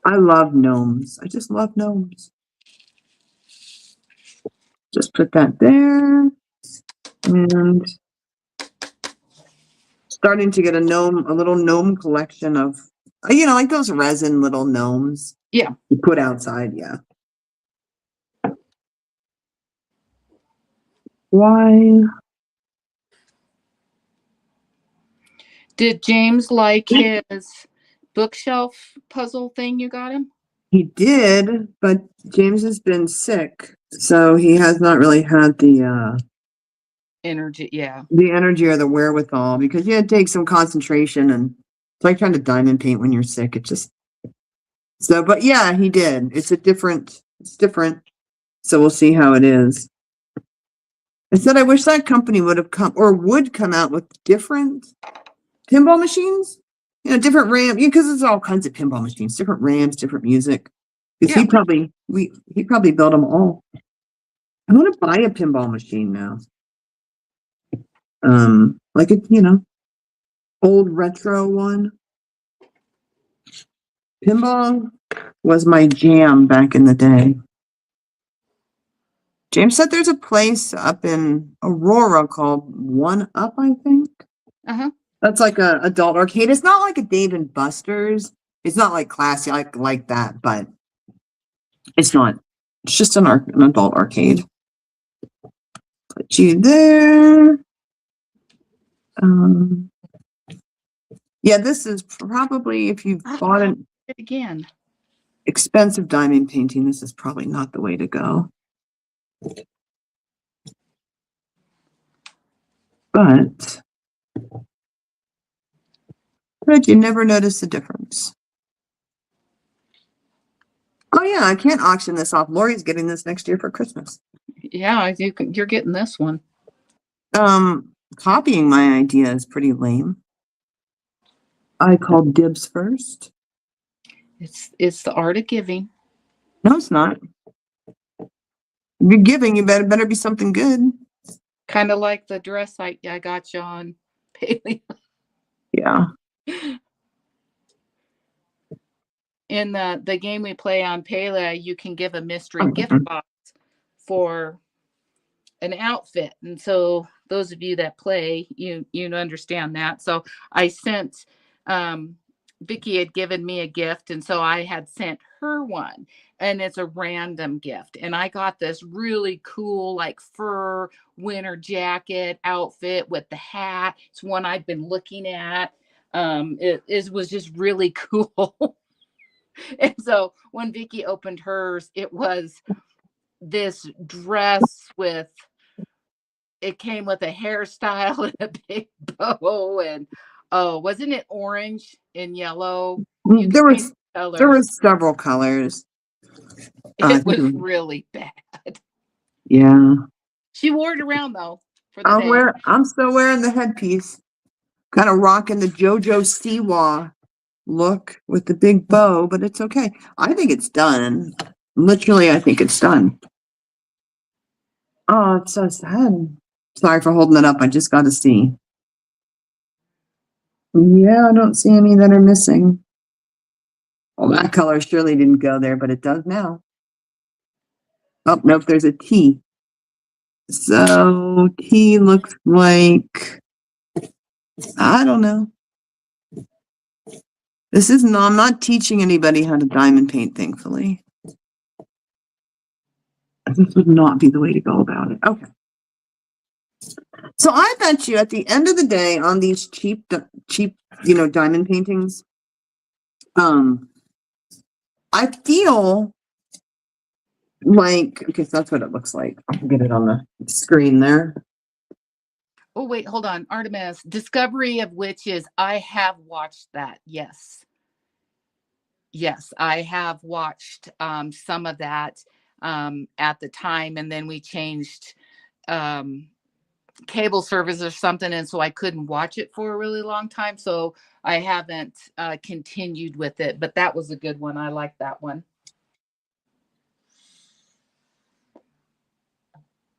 I love gnomes. I just love gnomes. Just put that there. And starting to get a little gnome collection of, like those resin little gnomes. Yeah. You put outside, yeah. Why? Did James like his bookshelf puzzle thing you got him? He did, but James has been sick, so he has not really had Energy, yeah. the energy or the wherewithal, because it takes some concentration, and it's like trying to diamond paint when you're sick. But yeah, he did. It's different. So we'll see how it is. I said I wish that company would come out with different pinball machines. Different RAM, because it's all kinds of pinball machines, different RAMs, different music. Because Yeah. he probably built them all. I want to buy a pinball machine now. Like old retro one. Pinball was my jam back in the day. James said there's a place up in Aurora called One Up, I think. Uh-huh. That's like a adult arcade. It's not like a Dave and Buster's. It's not like classy like that, but it's not. It's just an adult arcade. Put you there. Yeah, this is probably, if you've bought an Again. expensive diamond painting, this is probably not the way to go. But you never notice the difference. Oh yeah, I can't auction this off. Lori's getting this next year for Christmas. Yeah, you're getting this one. Copying my idea is pretty lame. I called dibs first. It's the art of giving. No, it's not. If you're giving, you better be something good. Kind of like the dress I got you on Paley. Yeah. In the game we play on Pele, you can give a mystery gift box for an outfit, and so those of you that play, you understand that. So I sent Vicky had given me a gift, and so I had sent her one, and it's a random gift, and I got this really cool like fur winter jacket outfit with the hat. It's one I've been looking at. It was just really cool. And so when Vicky opened hers, it was this dress it came with a hairstyle and a big bow, and wasn't it orange and yellow? There was several colors. It was really bad. Yeah. She wore it around though for the day. I'm still wearing the headpiece. Kind of rocking the JoJo Siwa look with the big bow, but it's okay. I think it's done. Literally, I think it's done. Oh, it's so sad. Sorry for holding it up. I just got to see. Yeah, I don't see any that are missing. Well, that color surely didn't go there, but it does now. Oh, nope, there's a T. So T looks like, I don't know. I'm not teaching anybody how to diamond paint, thankfully. This would not be the way to go about it. Okay. So I bet you at the end of the day on these cheap, diamond paintings, I feel like, okay, so that's what it looks like. I'll get it on the screen there. Oh, wait, hold on. Artemis, Discovery of Witches. I have watched that. Yes. Yes, I have watched some of that at the time, and then we changed cable service or something, and so I couldn't watch it for a really long time, so I haven't continued with it, but that was a good one. I like that one.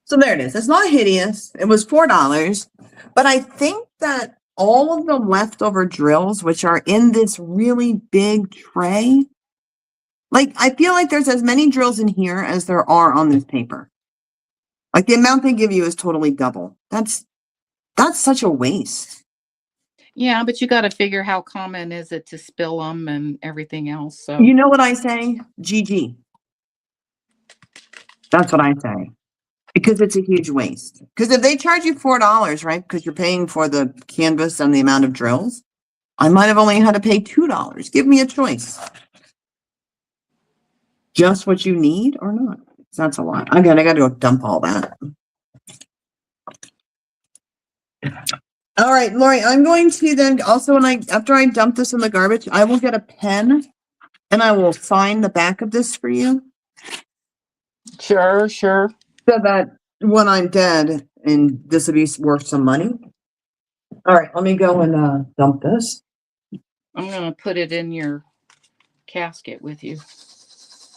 So there it is. It's not hideous. It was $4, but I think that all of the leftover drills, which are in this really big tray, Like, I feel like there's as many drills in here as there are on this paper. Like, the amount they give you is totally double. That's such a waste. Yeah, but you got to figure how common is it to spill them and everything else. So You know what I say? GG. That's what I say. Because it's a huge waste. Because if they charge you $4, right, because you're paying for the canvas and the amount of drills, I might have only had to pay $2. Give me a choice. Just what you need or not. That's a lot. Again, I got to go dump all that. All right, Lori, I'm going to then also after I dump this in the garbage, I will get a pen and I will sign the back of this for you sure. so that when I'm dead and this will be worth some money. All right, let me go and dump this. I'm going to put it in your casket with you.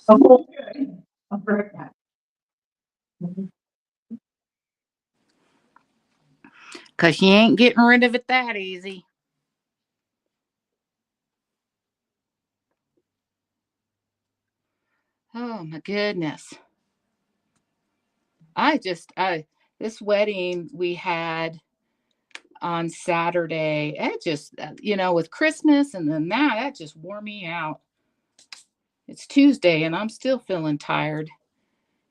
Okay. I'll be right back. Because you ain't getting rid of it that easy. Oh my goodness. This wedding we had on Saturday, it just, with Christmas and then that just wore me out. It's Tuesday and I'm still feeling tired.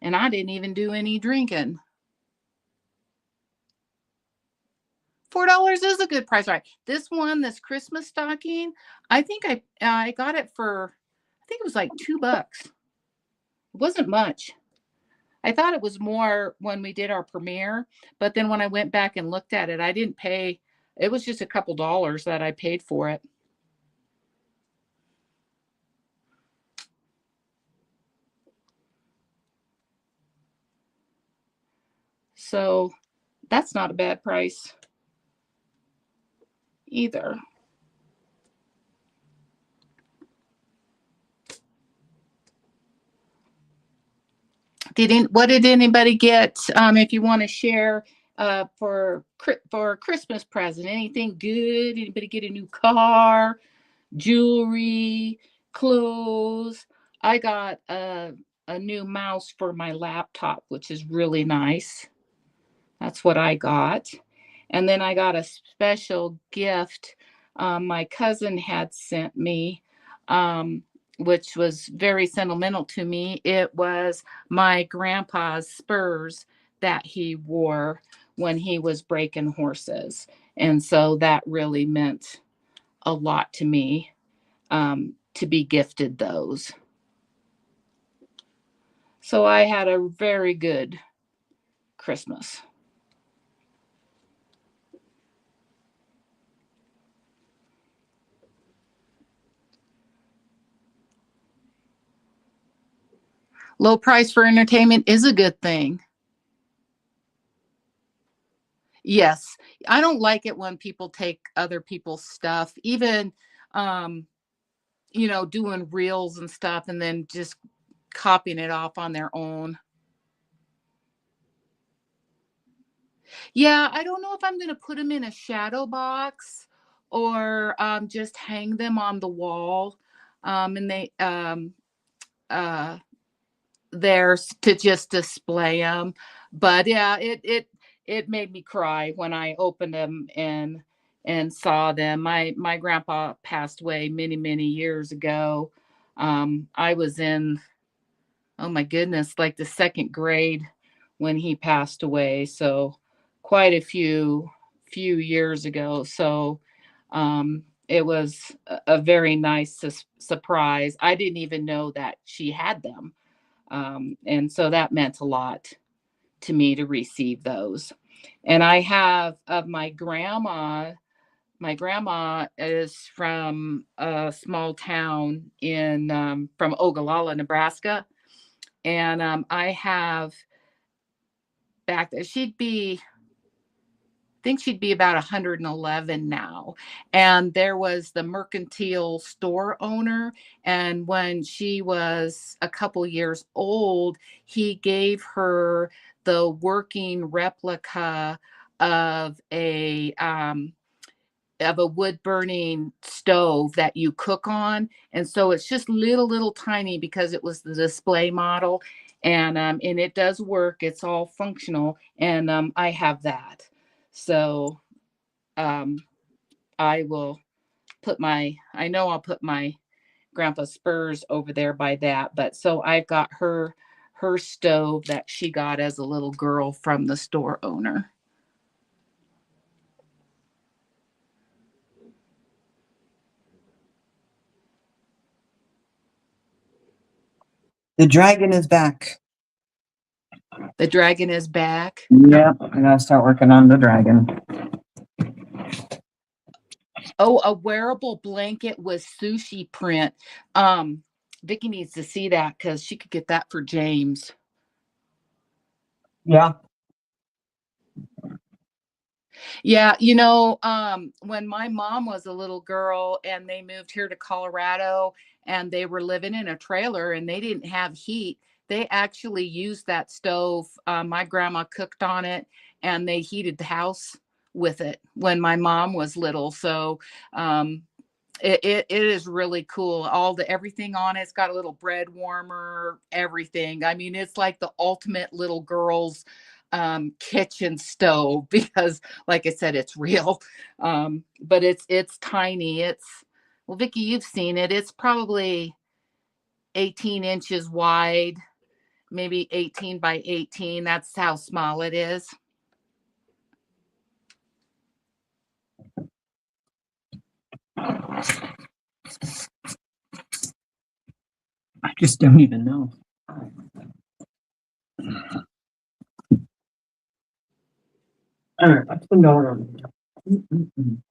And I didn't even do any drinking. $4 is a good price, right? This Christmas stocking, I think I got it for, I think it was like $2. It wasn't much. I thought it was more when we did our premiere, but then when I went back and looked at it, I didn't pay. It was just a couple dollars that I paid for it. So that's not a bad price either. What did anybody get? If you want to share for a Christmas present, anything good? Anybody get a new car, jewelry, clothes? I got a new mouse for my laptop, which is really nice. That's what I got. And then I got a special gift my cousin had sent me, which was very sentimental to me. It was my grandpa's spurs that he wore when he was breaking horses. And so that really meant a lot to me to be gifted those. So I had a very good Christmas. Low price for entertainment is a good thing. Yes. I don't like it when people take other people's stuff, even, doing reels and stuff and then just copying it off on their own. Yeah, I don't know if I'm going to put them in a shadow box or just hang them on the wall. And they, there to just display them. But yeah, it made me cry when I opened them and saw them. My grandpa passed away many years ago. I was in, oh my goodness, like the second grade when he passed away. So quite a few years ago. So it was a very nice surprise. I didn't even know that she had them. And so that meant a lot to me to receive those. And I have of my grandma. My grandma is from a small town from Ogallala, Nebraska. And I have back there, think she'd be about 111 now. And there was the mercantile store owner. And when she was a couple years old, he gave her the working replica of a wood burning stove that you cook on, and so it's just little tiny because it was the display model, and it does work. It's all functional, and I have that. So um, I will put my. I know I'll put my grandpa Spurs over there by that, but so I've got her stove that she got as a little girl from the store owner. The dragon is back. The dragon is back. Yep, I gotta start working on the dragon. Oh, a wearable blanket with sushi print. Vicky needs to see that because she could get that for James. Yeah. Yeah, when my mom was a little girl and they moved here to Colorado and they were living in a trailer and they didn't have heat, they actually used that stove. My grandma cooked on it and they heated the house with it when my mom was little. So um, it is really cool. Everything on it's got a little bread warmer, everything. I mean, it's like the ultimate little girl's kitchen stove because, like I said, it's real. But it's tiny. Well, Vicky, you've seen it. It's probably 18 inches wide, maybe 18 by 18. That's how small it is. I just don't even know. All right, what's been going on?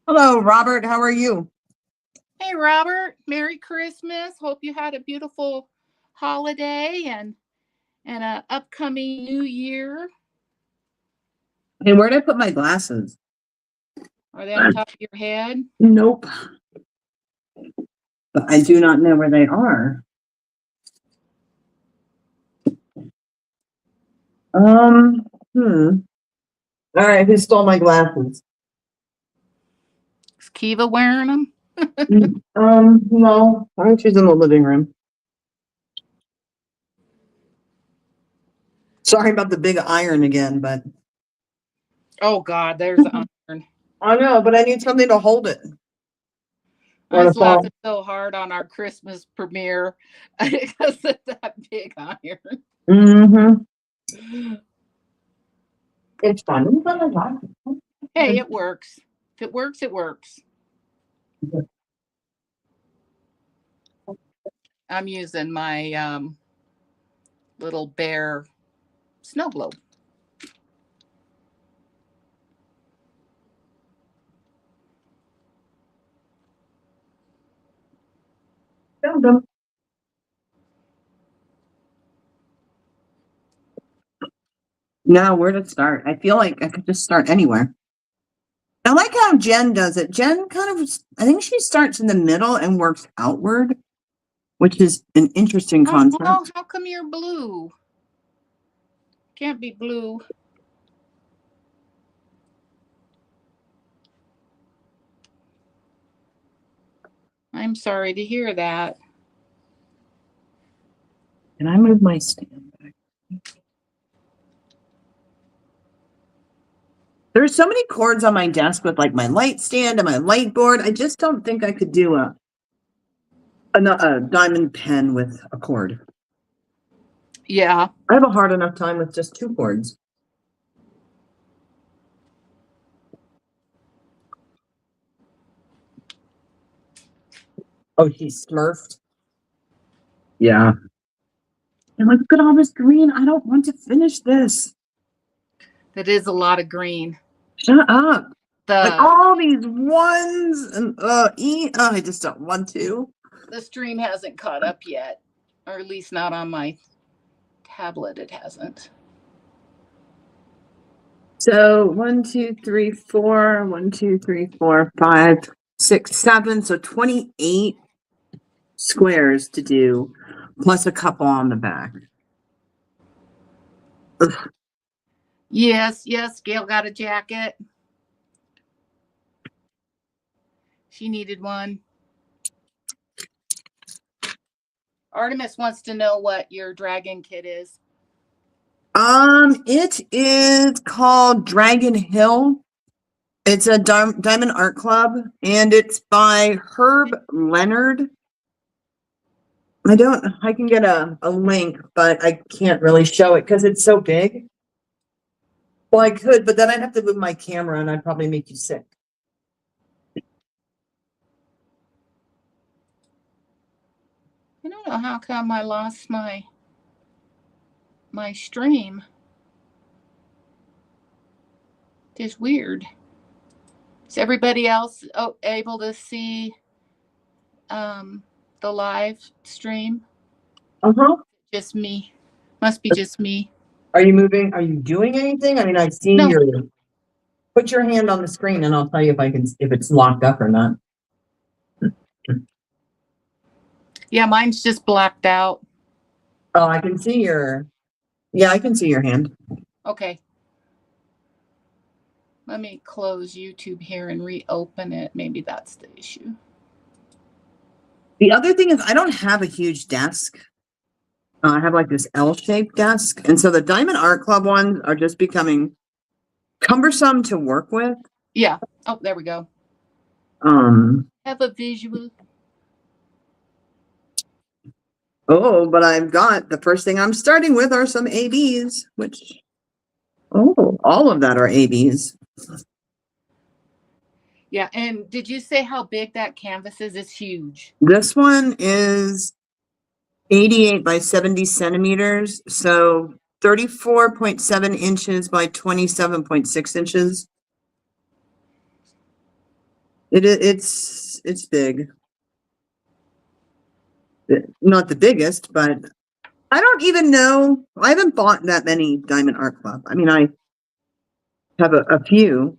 Hello, Robert. How are you? Hey, Robert, Merry Christmas. Hope you had a beautiful holiday and a upcoming new year. Hey, where'd I put my glasses? Are they on top of your head? Nope. But I do not know where they are. Hmm. All right, who stole my glasses? Is Kiva wearing them? No. I think she's in the living room. Sorry about the big iron again, but Oh God, there's the iron. I know, but I need something to hold it. I was laughing so hard on our Christmas premiere because of that big iron. Mm-hmm. It's fun. Hey, it works. If it works, it works. I'm using my little bear snow globe. Found them. Now, where to start? I feel like I could just start anywhere. I like how Jen does it. Jen kind of, I think she starts in the middle and works outward, which is an interesting concept. Oh, how come you're blue? Can't be blue. I'm sorry to hear that. Can I move my stand back? There's so many cords on my desk with like my light stand and my light board. I just don't think I could do a diamond pen with a cord. Yeah. I have a hard enough time with just two cords. Oh, he's smurfed. Yeah. And like, look at all this green. I don't want to finish this. That is a lot of green. Shut up. Like The all these ones and I just don't want to. the stream hasn't caught up yet, or at least not on my tablet. It hasn't. So 1, 2, 3, 4, 1, 2, 3, 4, 5, 6, 7, so 28 squares to do, plus a couple on the back. Ugh. Yes, Gail got a jacket. She needed one. Artemis wants to know what your dragon kit is. It is called Dragon Hill. It's a Diamond Art Club, and it's by Herb Leonard. I can get a link, but I can't really show it because it's so big. Well, I could, but then I'd have to move my camera and I'd probably make you sick. I don't know how come I lost my stream. It's weird. Is everybody else able to see the live stream? Uh-huh. Just me. Must be just me. Are you moving? Are you doing anything? I mean, I see No. your, put your hand on the screen and I'll tell you if it's locked up or not. Yeah, mine's just blacked out. Oh, I can see your, yeah, I can see your hand. Okay. Let me close YouTube here and reopen it. Maybe that's the issue. The other thing is I don't have a huge desk. I have like this L-shaped desk. And so the Diamond Art Club ones are just becoming cumbersome to work with. Yeah. Oh, there we go. Have a visual. Oh, but I've got the first thing I'm starting with are some ABs, which, oh, all of that are ABs. Yeah. And did you say how big that canvas is? It's huge. This one is 88 by 70 centimeters. So 34.7 inches by 27.6 inches. It's big. Not the biggest, but I don't even know. I haven't bought that many Diamond Art Club. I mean, I have a few,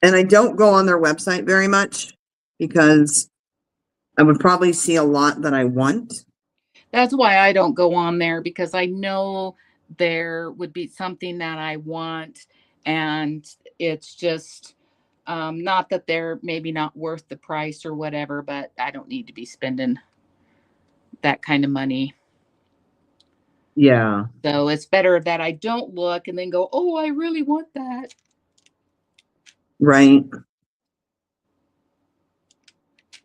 and I don't go on their website very much because I would probably see a lot that I want. That's why I don't go on there, because I know there would be something that I want, and it's just not that they're maybe not worth the price or whatever, but I don't need to be spending that kind of money. Yeah. So it's better that I don't look and then go, oh, I really want that. Right.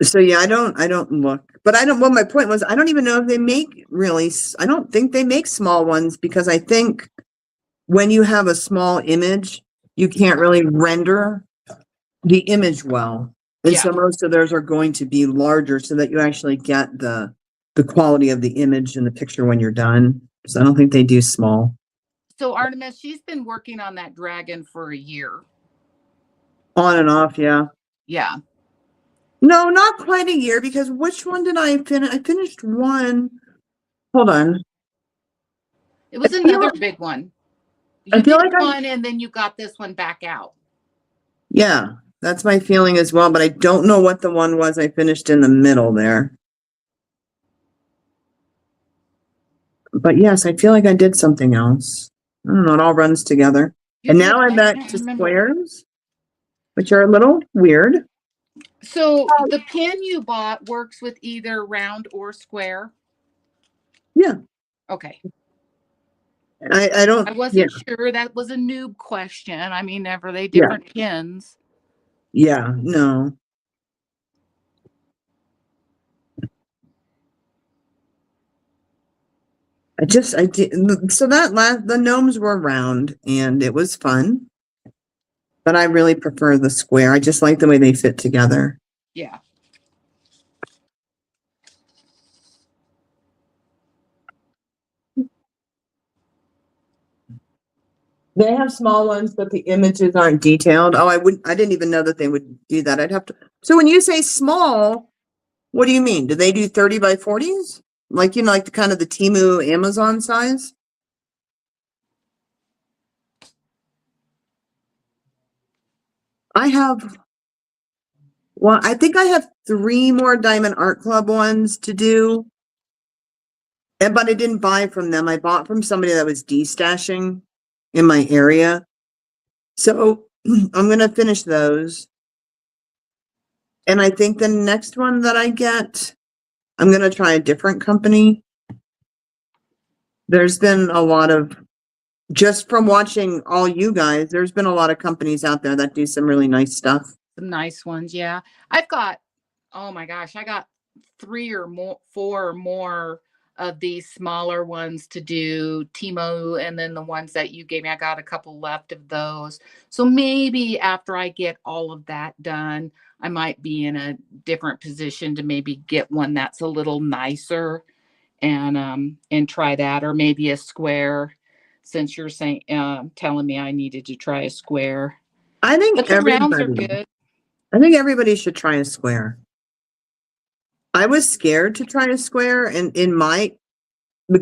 So yeah, I don't look, but well, my point was, I don't even know if they make I don't think they make small ones, because I think when you have a small image, you can't really render the image well. And so most of theirs are going to be larger so that you actually get the quality of the image in the picture when you're done. So I don't think they do small. So Artemis, she's been working on that dragon for a year. On and off, yeah. Yeah. No, not quite a year, because which one did I finish? I finished one. Hold on. It was another big one. You did one and then you got this one back out. Yeah, that's my feeling as well, but I don't know what the one was I finished in the middle there. But yes, I feel like I did something else. I don't know, it all runs together. And now I'm back to squares, which are a little weird. So the pin you bought works with either round or square? Yeah. Okay. I wasn't sure. That was a noob question. I mean, are they different pins? Yeah, no. I did. So the gnomes were round and it was fun, but I really prefer the square. I just like the way they fit together. Yeah. They have small ones, but the images aren't detailed. Oh, I didn't even know that they would do that. I'd have to. So when you say small, what do you mean? Do they do 30 by 40s? Like, like the kind of the Temu Amazon size? I have Well, I think I have 3 more Diamond Art Club ones to do. But I didn't buy from them. I bought from somebody that was destashing in my area. So I'm going to finish those. And I think the next one that I get, I'm going to try a different company. There's been a lot of, just from watching all you guys, there's been a lot of companies out there that do some really nice stuff. Some nice ones, yeah. I've got, oh my gosh, I got 4 or more of these smaller ones to do, Timo, and then the ones that you gave me, I got a couple left of those. So maybe after I get all of that done, I might be in a different position to maybe get one that's a little nicer and try that, or maybe a square, since you're saying telling me I needed to try a square. I think But the rounds are everybody, good. I think everybody should try a square. I was scared to try a square, and it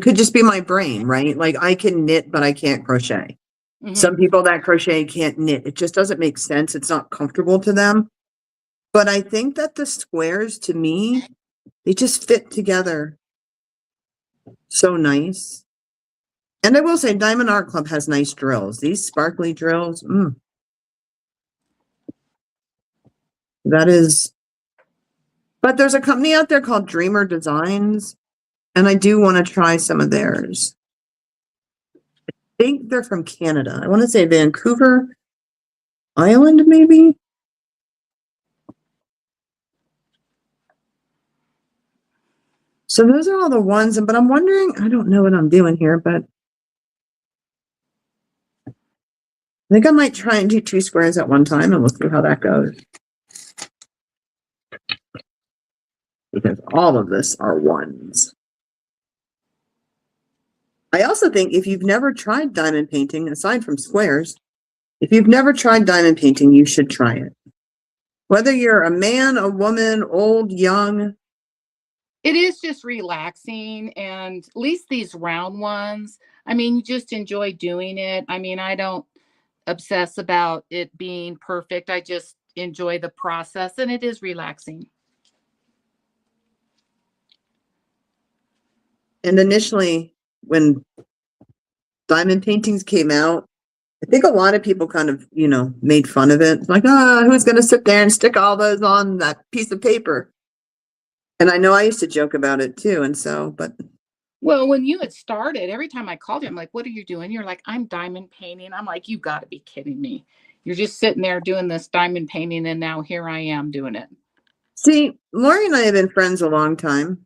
could just be my brain, right? Like I can knit, but I can't crochet. Mhm. Some people that crochet can't knit. It just doesn't make sense. It's not comfortable to them. But I think that the squares, to me, they just fit together so nice. And I will say, Diamond Art Club has nice drills. These sparkly drills, that is. But there's a company out there called Dreamer Designs, and I do want to try some of theirs. I think they're from Canada. I want to say Vancouver Island, maybe. So those are all the ones, but I'm wondering, I don't know what I'm doing here, but I think I might try and do 2 squares at one time, and we'll see how that goes. Because all of this are ones. I also think if you've never tried diamond painting, aside from squares, if you've never tried diamond painting, you should try it. Whether you're a man, a woman, old, young. It is just relaxing, and at least these round ones, I mean, you just enjoy doing it. I mean, I don't obsess about it being perfect. I just enjoy the process, and it is relaxing. And initially, when diamond paintings came out, I think a lot of people kind of, made fun of it. Like, who's going to sit there and stick all those on that piece of paper? And I know I used to joke about it too. And so, but. Well, when you had started, every time I called you, I'm like, what are you doing? You're like, I'm diamond painting. I'm like, you got to be kidding me. You're just sitting there doing this diamond painting, and now here I am doing it. See, Lori and I have been friends a long time,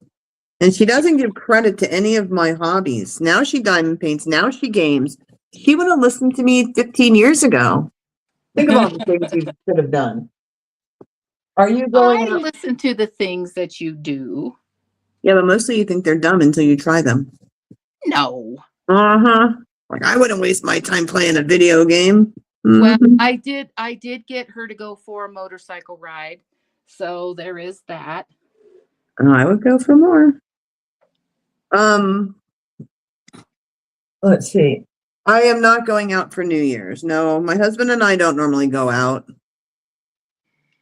and she doesn't give credit to any of my hobbies. Now she diamond paints. Now she games. She would have listened to me 15 years ago. Think of all the things you could have done. Are you going I out? listen to the things that you do. Yeah, but mostly you think they're dumb until you try them. No. Uh-huh. Like I wouldn't waste my time playing a video game. Well, Mhm. I did get her to go for a motorcycle ride. So there is that. I would go for more. Let's see. I am not going out for New Year's. No, my husband and I don't normally go out.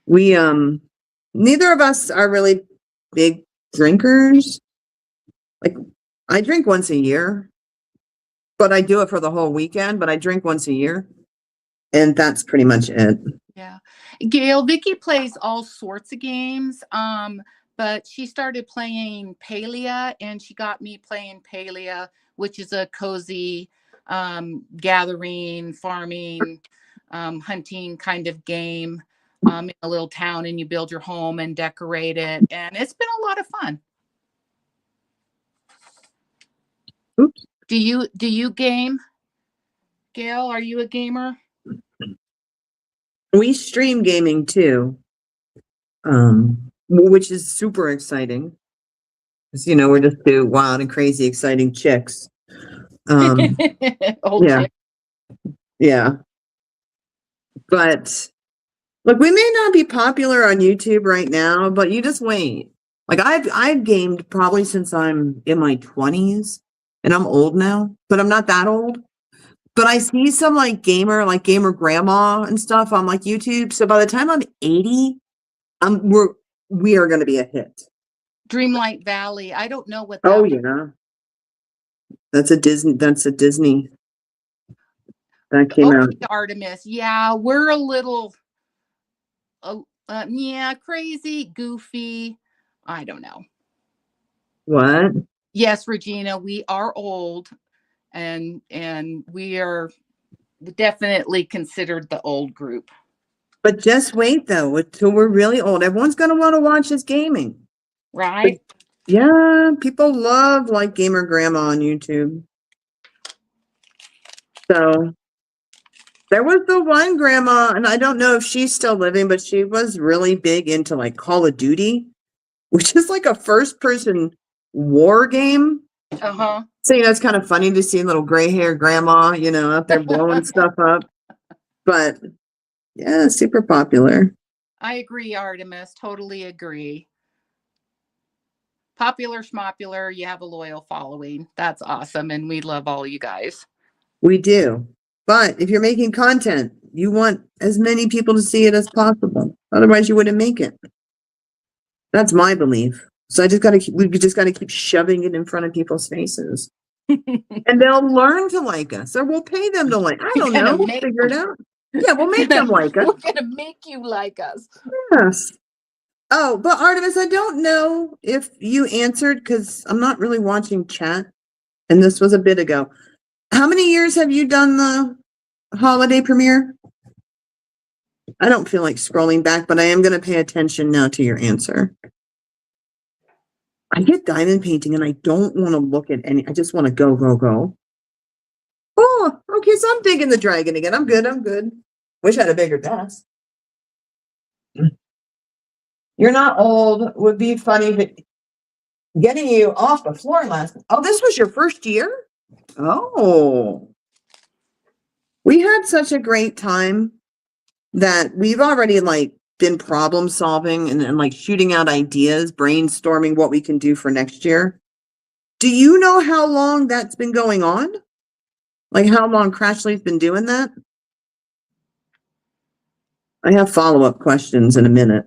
We neither of us are really big drinkers. Like I drink once a year, but I do it for the whole weekend, but I drink once a year. And that's pretty much it. Yeah. Gail, Vicky plays all sorts of games. But she started playing Palia, and she got me playing Palia, which is a cozy gathering, farming, hunting kind of game in a little town, and you build your home and decorate it. And it's been a lot of fun. Oops. Do you game? Gail, are you a gamer? We stream gaming too, which is super exciting. Because, we're just two wild and crazy, exciting chicks. Old Yeah. chick. Yeah. But look, we may not be popular on YouTube right now, but you just wait. Like I've gamed probably since I'm in my 20s, and I'm old now, but I'm not that old. But I see some gamer grandma and stuff on YouTube. So by the time I'm 80, We are going to be a hit. Dreamlight Valley. I don't know what that Oh was. yeah, that's a Disney. That came out. Okay, Artemis. Yeah, we're a little, yeah, crazy, goofy. I don't know. What? Yes, Regina, we are old, and we are definitely considered the old group. But just wait though, until we're really old. Everyone's going to want to watch this gaming. Right? Yeah, people love like gamer grandma on YouTube. So there was the one grandma, and I don't know if she's still living, but she was really big into like Call of Duty, which is like a first-person war game. Uh-huh. So, it's kind of funny to see little gray-haired grandma, out there blowing stuff up. But yeah, super popular. I agree, Artemis. Totally agree. Popular schmopular, you have a loyal following. That's awesome, and we love all you guys. We do. But if you're making content, you want as many people to see it as possible. Otherwise, you wouldn't make it. That's my belief. So we just gotta keep shoving it in front of people's faces. And they'll learn to like us, or we'll pay them to like. I don't know. We'll figure it out. Yeah, we'll make them like us. We're gonna make you like us. Yes. Oh, but Artemis, I don't know if you answered because I'm not really watching chat, and this was a bit ago. How many years have you done the holiday premiere? I don't feel like scrolling back, but I am going to pay attention now to your answer. I get diamond painting and I don't want to look at any. I just want to go, go, go. Oh, okay. So I'm digging the dragon again. I'm good. Wish I had a bigger desk. You're not old. Would be funny, but getting you off the floor last. Oh, this was your first year? Oh. We had such a great time that we've already like been problem solving and like shooting out ideas, brainstorming what we can do for next year. Do you know how long that's been going on? Like how long Crashly's been doing that? I have follow-up questions in a minute.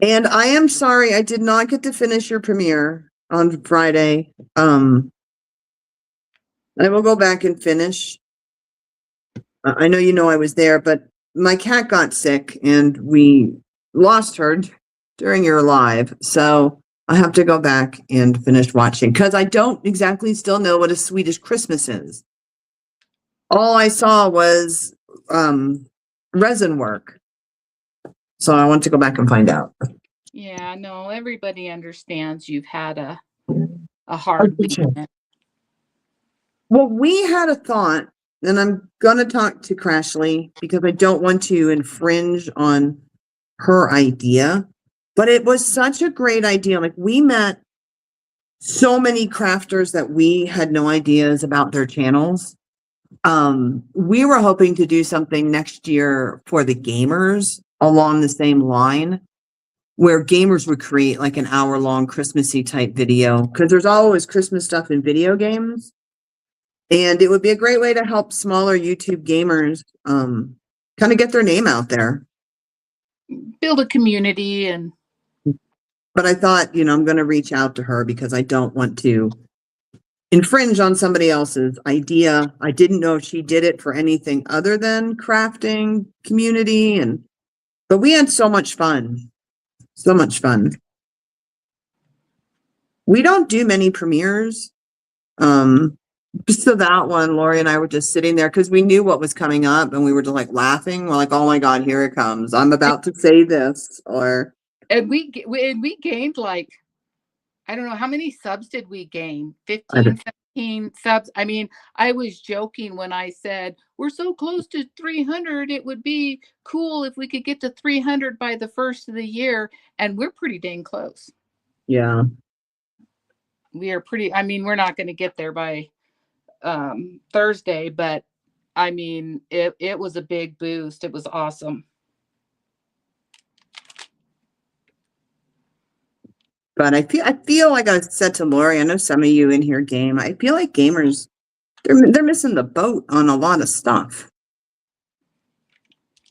And I am sorry I did not get to finish your premiere on Friday. I will go back and finish. I know I was there, but my cat got sick and we lost her during your live. So I have to go back and finish watching because I don't exactly still know what a Swedish Christmas is. All I saw was resin work. So I want to go back and find out. Yeah, no, everybody understands you've had a hard week. Well, we had a thought, and I'm going to talk to Crashly because I don't want to infringe on her idea, but it was such a great idea. Like we met so many crafters that we had no ideas about their channels. We were hoping to do something next year for the gamers along the same line where gamers would create like an hour-long Christmassy type video because there's always Christmas stuff in video games. And it would be a great way to help smaller YouTube gamers kind of get their name out there. Build a community and. But I thought, I'm going to reach out to her because I don't want to infringe on somebody else's idea. I didn't know if she did it for anything other than crafting community. But we had so much fun. So much fun. We don't do many premieres. So that one, Lori and I were just sitting there because we knew what was coming up and we were just like laughing. We're like, oh my God, here it comes. I'm about to say this. And we gained like, I don't know, how many subs did we gain? 15, 17 subs. I mean, I was joking when I said, we're so close to 300. It would be cool if we could get to 300 by the first of the year. And we're pretty dang close. Yeah. We are we're not going to get there by Thursday, but I mean, it was a big boost. It was awesome. But I feel like I said to Lori, I know some of you in here game. I feel like gamers, they're missing the boat on a lot of stuff.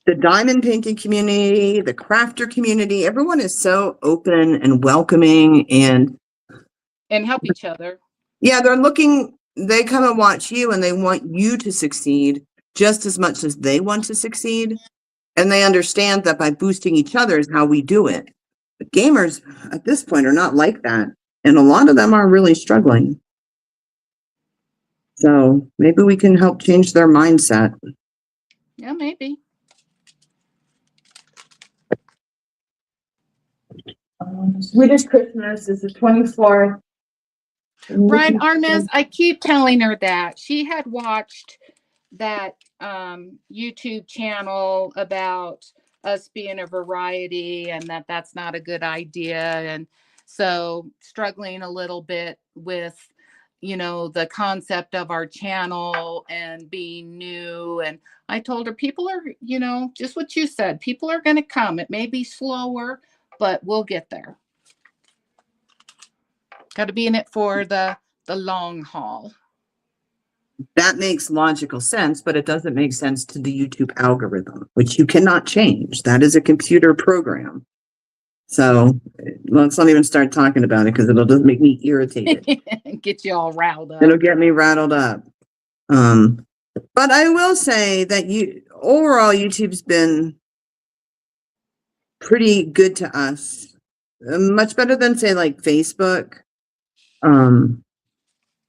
the diamond painting community, the crafter community, everyone is so open and welcoming. And help each other. yeah, they come and watch you and they want you to succeed just as much as they want to succeed. And they understand that by boosting each other is how we do it. But gamers at this point are not like that. And a lot of them are really struggling. So maybe we can help change their mindset. Yeah, maybe. Swedish Christmas is the 24th. Right, Artemis, I keep telling her that. She had watched that YouTube channel about us being a variety and that's not a good idea. And so struggling a little bit with, the concept of our channel and being new. And I told her people are, just what you said, people are going to come. It may be slower, but we'll get there. Got to be in it for the long haul. That makes logical sense, but it doesn't make sense to the YouTube algorithm, which you cannot change. That is a computer program. So let's not even start talking about it because it'll just make me irritated. Get you all riled up. It'll get me rattled up. But I will say that overall YouTube's been pretty good to us. Much better than say like Facebook.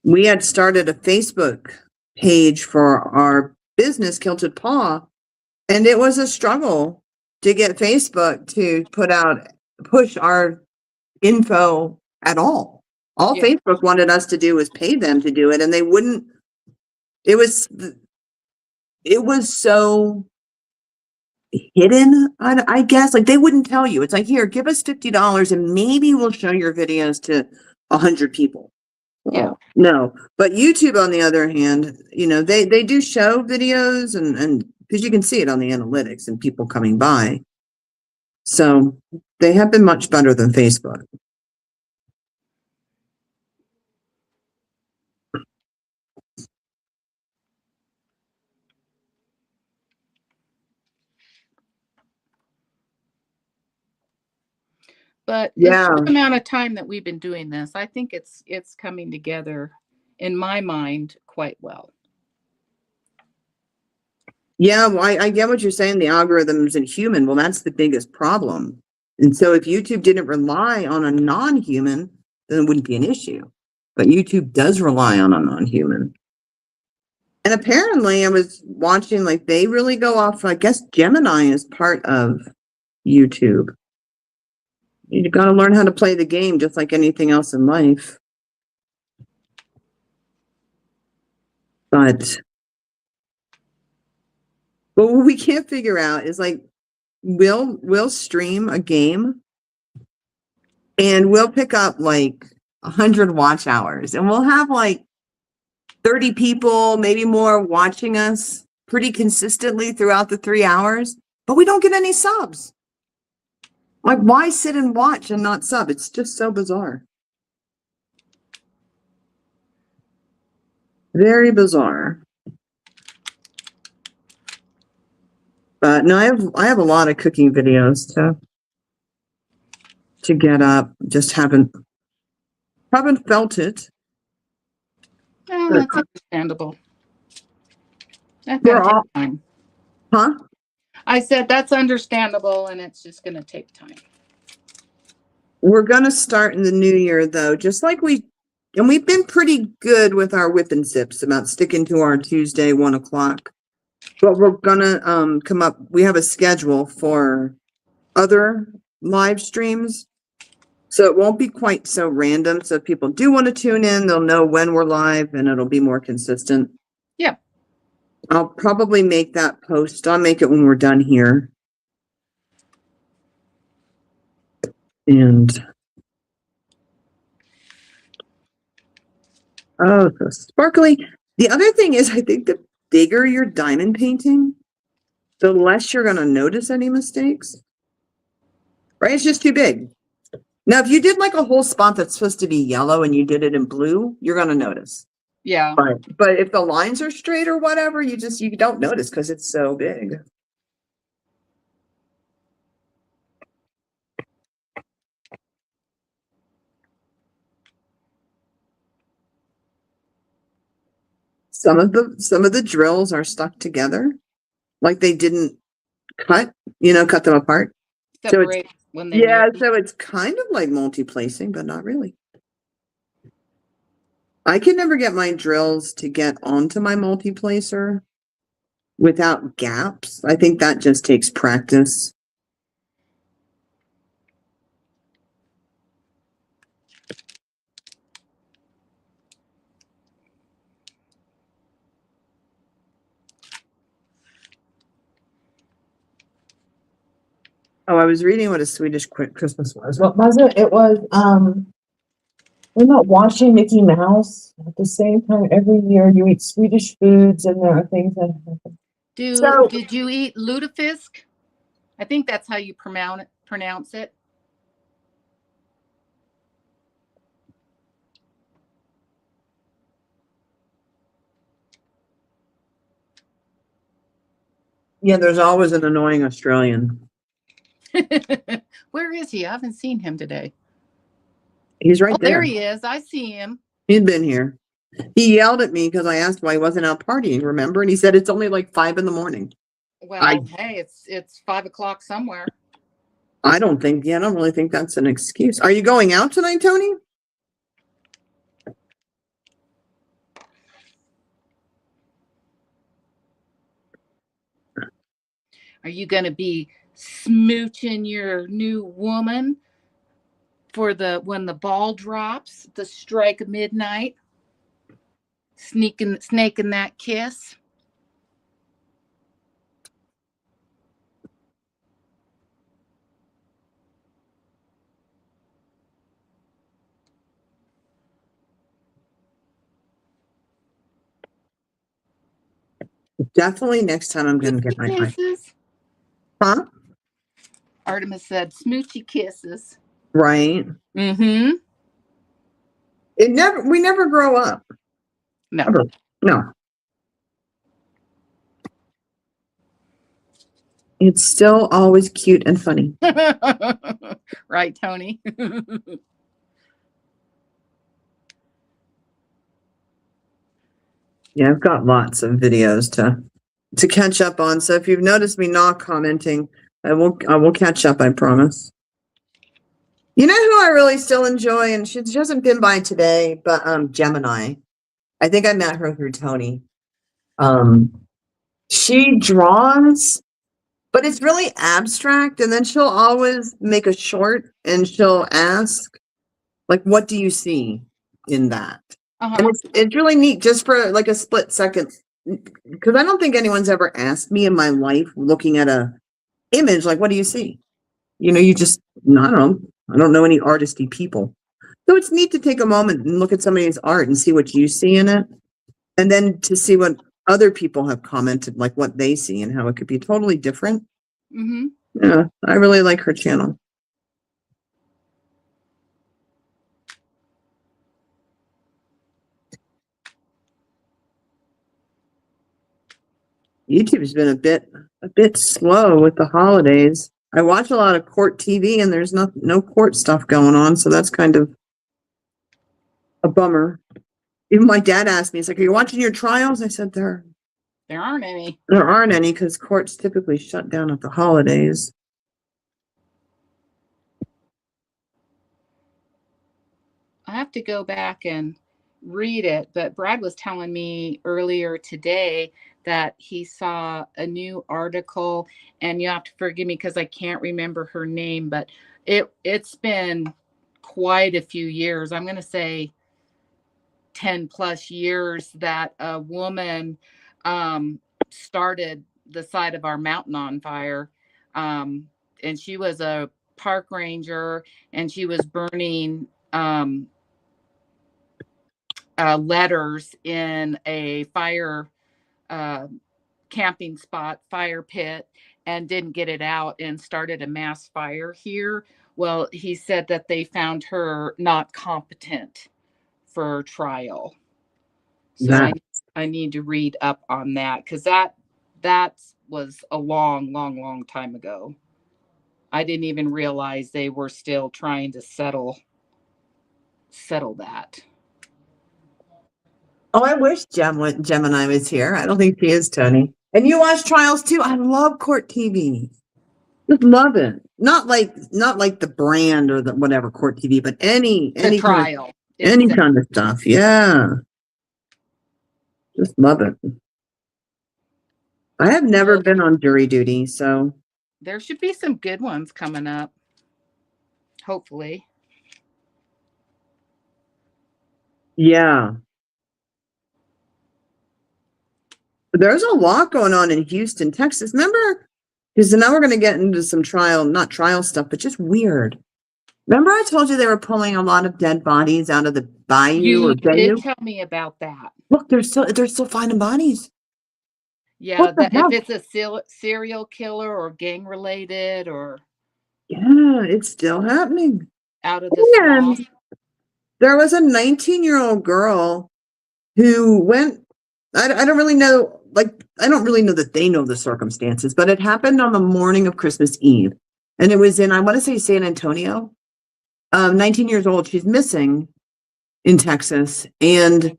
We had started a Facebook page for our business, Kilted Paw, and it was a struggle to get Facebook to push our info at all. All Facebook wanted us to do was pay them to do it, and they wouldn't. It was so hidden, I guess. Like they wouldn't tell you. It's like, here, give us $50 and maybe we'll show your videos to 100 people. Yeah. No, but YouTube, on the other hand, they do show videos and because you can see it on the analytics and people coming by. So they have been much better than Facebook. But the short amount of time that we've been doing this, I think it's coming together in my mind quite well. Yeah, well, I get what you're saying. The algorithm isn't human. Well, that's the biggest problem. And so if YouTube didn't rely on a non-human, then it wouldn't be an issue. But YouTube does rely on a non-human. And apparently I was watching, like, they really go off, I guess Gemini is part of YouTube. You got to learn how to play the game just like anything else in life. But what we can't figure out is like, we'll stream a game and we'll pick up like 100 watch hours and we'll have like 30 people, maybe more, watching us pretty consistently throughout the 3 hours, but we don't get any subs. Like, why sit and watch and not sub? It's just so bizarre. Very bizarre. But no, I have a lot of cooking videos to get up. Just haven't felt it. Oh, that's understandable. That's gonna take time. Huh? I said that's understandable, and it's just going to take time. We're going to start in the new year, though, just like we've been pretty good with our WIP and SIPs about sticking to our Tuesday 1 o'clock. But we're going to come up. We have a schedule for other live streams, so it won't be quite so random. So if people do want to tune in, they'll know when we're live, and it'll be more consistent. Yeah. I'll probably make that post. I'll make it when we're done here. And oh, so sparkly. The other thing is, I think the bigger your diamond painting, the less you're going to notice any mistakes. Right? It's just too big. Now, if you did like a whole spot that's supposed to be yellow and you did it in blue, you're going to notice. Yeah. But if the lines are straight or whatever, you don't notice because it's so big. some of the drills are stuck together, like they didn't cut them apart. So it's, Separate when they yeah, move. so it's kind of like multi-placing, but not really. I can never get my drills to get onto my multi-placer without gaps. I think that just takes practice. Oh, I was reading what a Swedish Christmas was. What was it? It was, we're not watching Mickey Mouse at the same time every year. You eat Swedish foods, and there are things that happen. So, Did you eat lutefisk? I think that's how you pronounce it. yeah, there's always an annoying Australian. Where is he? I haven't seen him today. He's right There there. he is. I see him. He'd been here. He yelled at me because I asked why he wasn't out partying, remember? And he said it's only like 5 a.m. Well, hey, it's 5 o'clock somewhere. I don't really think that's an excuse. Are you going out tonight, Tony? Are you going to be smooching your new woman for when the ball drops, the strike of midnight, snaking that kiss? Definitely next time I'm going to get my Kisses. Huh? Artemis said smoochy kisses. Right. Mm-hmm. We never grow up. No. Ever. No. It's still always cute and funny. Right, Tony? Yeah, I've got lots of videos to catch up on. So if you've noticed me not commenting, I will catch up, I promise. You know who I really still enjoy, and she hasn't been by today, but Gemini. I think I met her through Tony. She draws, but it's really abstract, and then she'll always make a short and she'll ask, like, what do you see in that? And it's really neat just for like a split second, because I don't think anyone's ever asked me in my life, looking at a image, like, what do you see? You just, I don't know any artisty people. So it's neat to take a moment and look at somebody's art and see what you see in it. And then to see what other people have commented, like what they see and how it could be totally different. Mm-hmm. Yeah, I really like her channel. YouTube's been a bit slow with the holidays. I watch a lot of court TV and there's no court stuff going on, so that's kind of a bummer. Even my dad asked me, he's like, "Are you watching your trials?" I said, There aren't any. There aren't any because courts typically shut down at the holidays. I have to go back and read it, but Brad was telling me earlier today that he saw a new article, and you have to forgive me because I can't remember her name, but it's been quite a few years. I'm going to say 10 plus years that a woman started the side of our mountain on fire. And she was a park ranger, and she was burning letters in a fire camping spot, fire pit, and didn't get it out and started a mass fire here. Well, he said that they found her not competent for trial. So I need to read up on that, because that was a long time ago. I didn't even realize they were still trying to settle that. Oh, I wish Gemini was here. I don't think she is, Tony. And you watch trials too. I love court TV. Just love it. Not like the brand or the whatever court TV, but any The trial. kind of stuff. Yeah. Just love it. I have never been on jury duty, so There should be some good ones coming up. Hopefully. yeah. There's a lot going on in Houston, Texas. Remember? Because now we're going to get into some not trial stuff, but just weird. Remember I told you they were pulling a lot of dead bodies out of the bayou or You bayou? did tell me about that. Look, they're still finding bodies. Yeah, What the hell? if it's a serial killer or gang related or Yeah, it's still happening. out of the swamp. And there was a 19-year-old girl who went, I don't really know, I don't really know that they know the circumstances, but it happened on the morning of Christmas Eve. And it was in, I want to say San Antonio. 19 years old. She's missing in Texas. And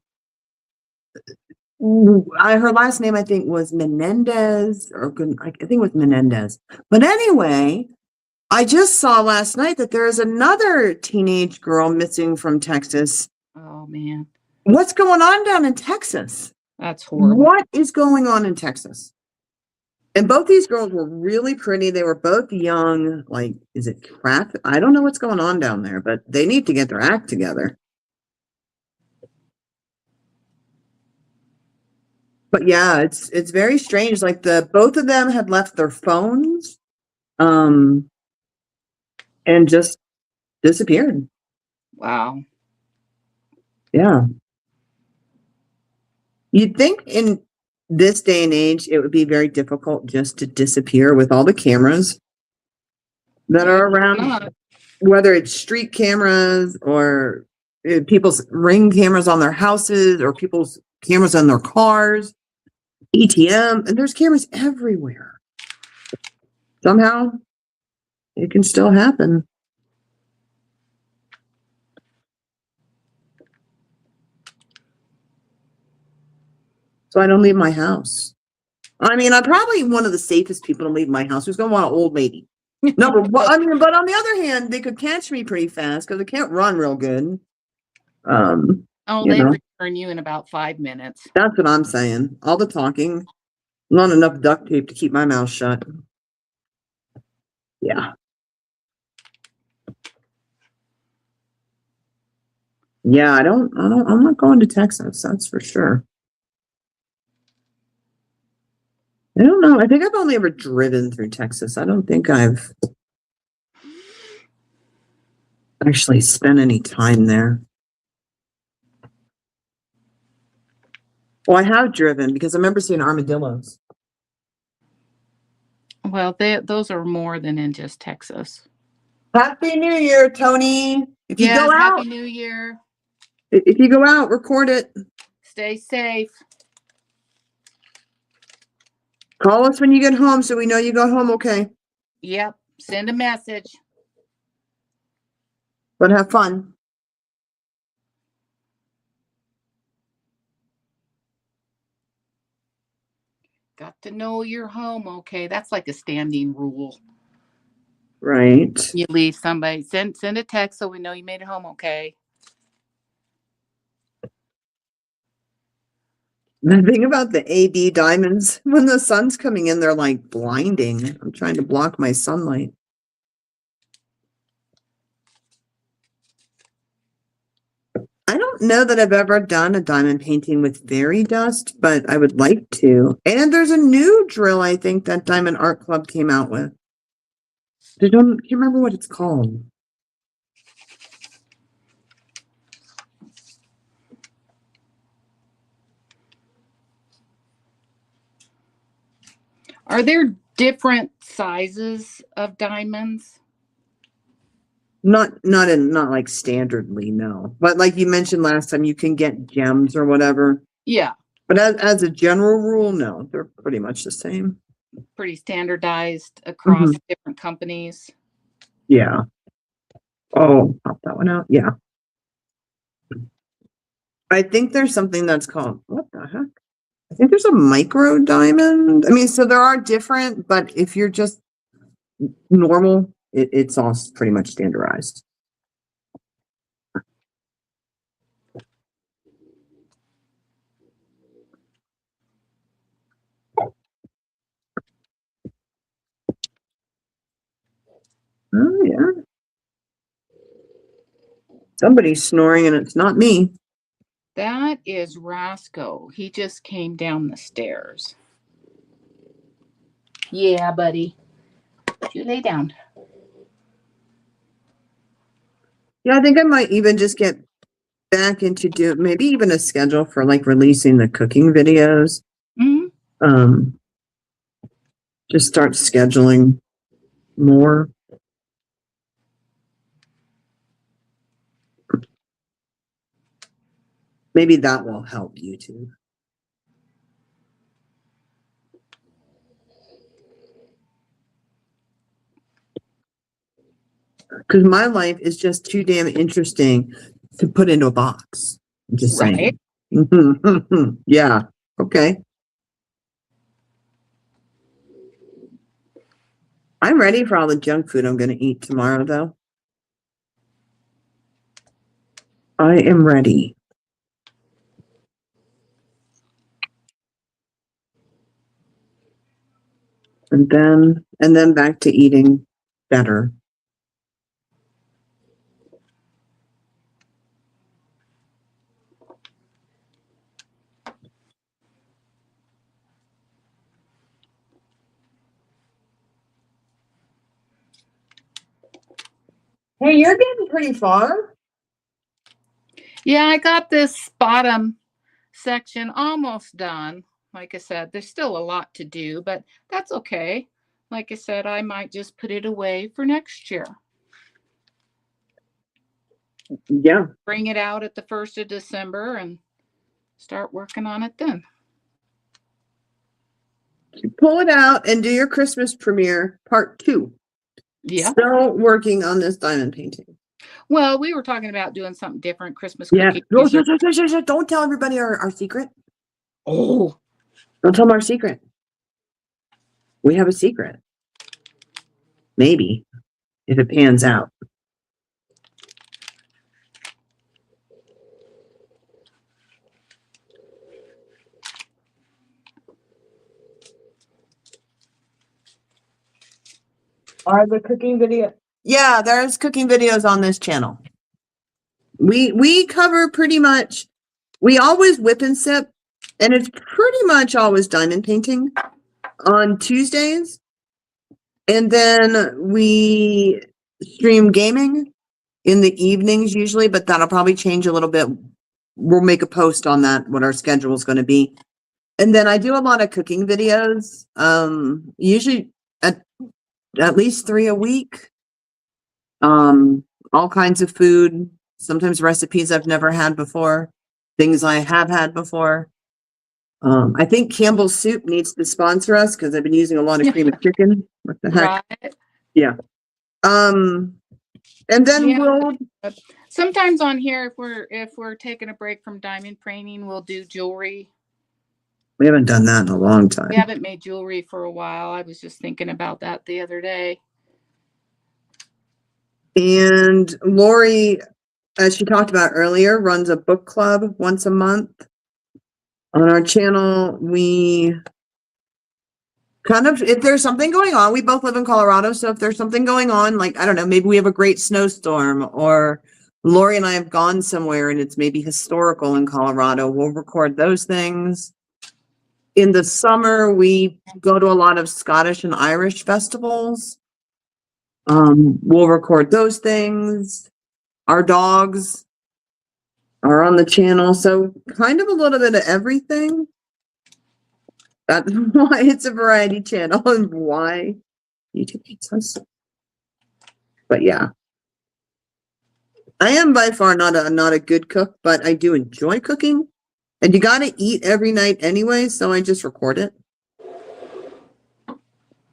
her last name, I think, was Menendez, or I think it was Menendez. But anyway, I just saw last night that there is another teenage girl missing from Texas. Oh, man. What's going on down in Texas? That's horrible. What is going on in Texas? And both these girls were really pretty. They were both young. Like, is it crap? I don't know what's going on down there, but they need to get their act together. But yeah, it's very strange. Like both of them had left their phones, and just disappeared. Wow. Yeah. You'd think in this day and age, it would be very difficult just to disappear with all the cameras that are around, whether it's street cameras or people's Ring cameras on their houses or people's cameras on their cars, ATM, and there's cameras everywhere. Somehow it can still happen. So I don't leave my house. I mean, I'm probably one of the safest people to leave my house. Who's going to want an old lady? Number one, I mean, but on the other hand, they could catch me pretty fast because I can't run real good. They return you in about 5 minutes. That's what I'm saying. All the talking, not enough duct tape to keep my mouth shut. Yeah. Yeah, I'm not going to Texas, that's for sure. I don't know. I think I've only ever driven through Texas. I don't think I've actually spent any time there. Well, I have driven because I remember seeing armadillos. Well, those are more than in just Texas. Happy New Year, Tony. If you go out, Happy New Year. If you go out, record it. Stay safe. Call us when you get home so we know you got home okay. Yep. Send a message. But have fun. Got to know you're home okay. That's like a standing rule. Right. You leave somebody, send a text so we know you made it home okay. The thing about the AB diamonds, when the sun's coming in, they're like blinding. I'm trying to block my sunlight. I don't know that I've ever done a diamond painting with fairy dust, but I would like to. And there's a new drill, I think, that Diamond Art Club came out with. I can't remember what it's called. Are there different sizes of diamonds? Not like standardly, no. But like you mentioned last time, you can get gems or whatever. Yeah. But as a general rule, no, they're pretty much the same. Pretty standardized across different companies. Yeah. Oh, pop that one out. Yeah. I think there's something that's called, what the heck? I think there's a micro diamond. I mean, so there are different, but if you're just normal, it's all pretty much standardized. Oh, yeah. Somebody's snoring and it's not me. That is Roscoe. He just came down the stairs. Yeah, buddy. You lay down. Yeah, I think I might even just get back into maybe even a schedule for like releasing the cooking videos. Mhm. Just start scheduling more. Maybe that will help YouTube. Because my life is just too damn interesting to put into a box. I'm just saying. Yeah. Okay. I'm ready for all the junk food I'm going to eat tomorrow, though. I am ready. And then back to eating better. Hey, you're getting pretty far. Yeah, I got this bottom section almost done. Like I said, there's still a lot to do, but that's okay. Like I said, I might just put it away for next year. Yeah. Bring it out at the 1st of December and start working on it then. Pull it out and do your Christmas premiere part 2. Yeah. Still working on this diamond painting. Well, we were talking about doing something different. Christmas Yeah. cookies. Don't tell everybody our secret. Oh. Don't tell them our secret. We have a secret. Maybe. If it pans out. Are the cooking video? Yeah, there's cooking videos on this channel. We cover pretty much, we always WIP and SIP, and it's pretty much always diamond painting on Tuesdays. And then we stream gaming in the evenings usually, but that'll probably change a little bit. We'll make a post on that, what our schedule is going to be. And then I do a lot of cooking videos, usually at least 3 a week. All kinds of food, sometimes recipes I've never had before, things I have had before. I think Campbell's Soup needs to sponsor us because I've been using a lot of cream of chicken. What the heck? Right. Yeah. And then Yeah. we'll Sometimes on here, if we're taking a break from diamond painting, we'll do jewelry. we haven't done that in a long time. We haven't made jewelry for a while. I was just thinking about that the other day. And Lori, as she talked about earlier, runs a book club once a month. On our channel, we kind of, if there's something going on, we both live in Colorado, so if there's something going on, like, I don't know, maybe we have a great snowstorm, or Lori and I have gone somewhere and it's maybe historical in Colorado, we'll record those things. In the summer, we go to a lot of Scottish and Irish festivals. We'll record those things. Our dogs are on the channel, so kind of a little bit of everything. That's why it's a variety channel and why YouTube hates us. But yeah, I am by far not a good cook, but I do enjoy cooking. And you got to eat every night anyway, so I just record it.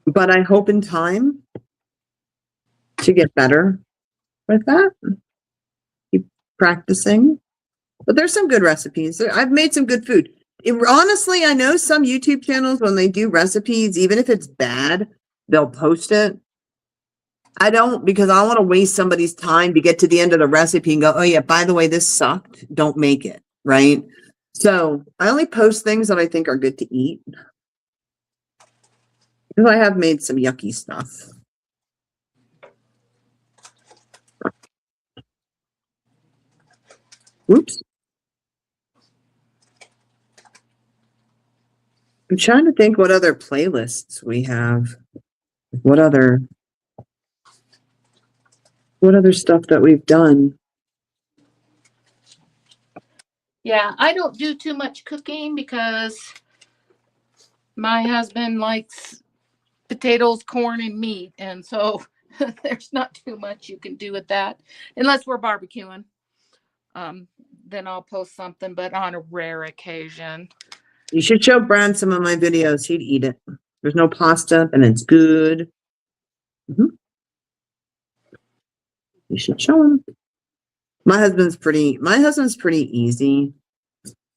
But I hope in time to get better with that. Keep practicing. But there's some good recipes. I've made some good food. Honestly, I know some YouTube channels, when they do recipes, even if it's bad, they'll post it. I don't, because I don't want to waste somebody's time to get to the end of the recipe and go, oh yeah, by the way, this sucked. Don't make it, right? So I only post things that I think are good to eat. Because I have made some yucky stuff. Oops. I'm trying to think what other playlists we have. What other stuff that we've done. Yeah, I don't do too much cooking because my husband likes potatoes, corn, and meat. And so there's not too much you can do with that unless we're barbecuing. Then I'll post something, but on a rare occasion. You should show Brad some of my videos. He'd eat it. There's no pasta and it's good. You should show him. My husband's pretty easy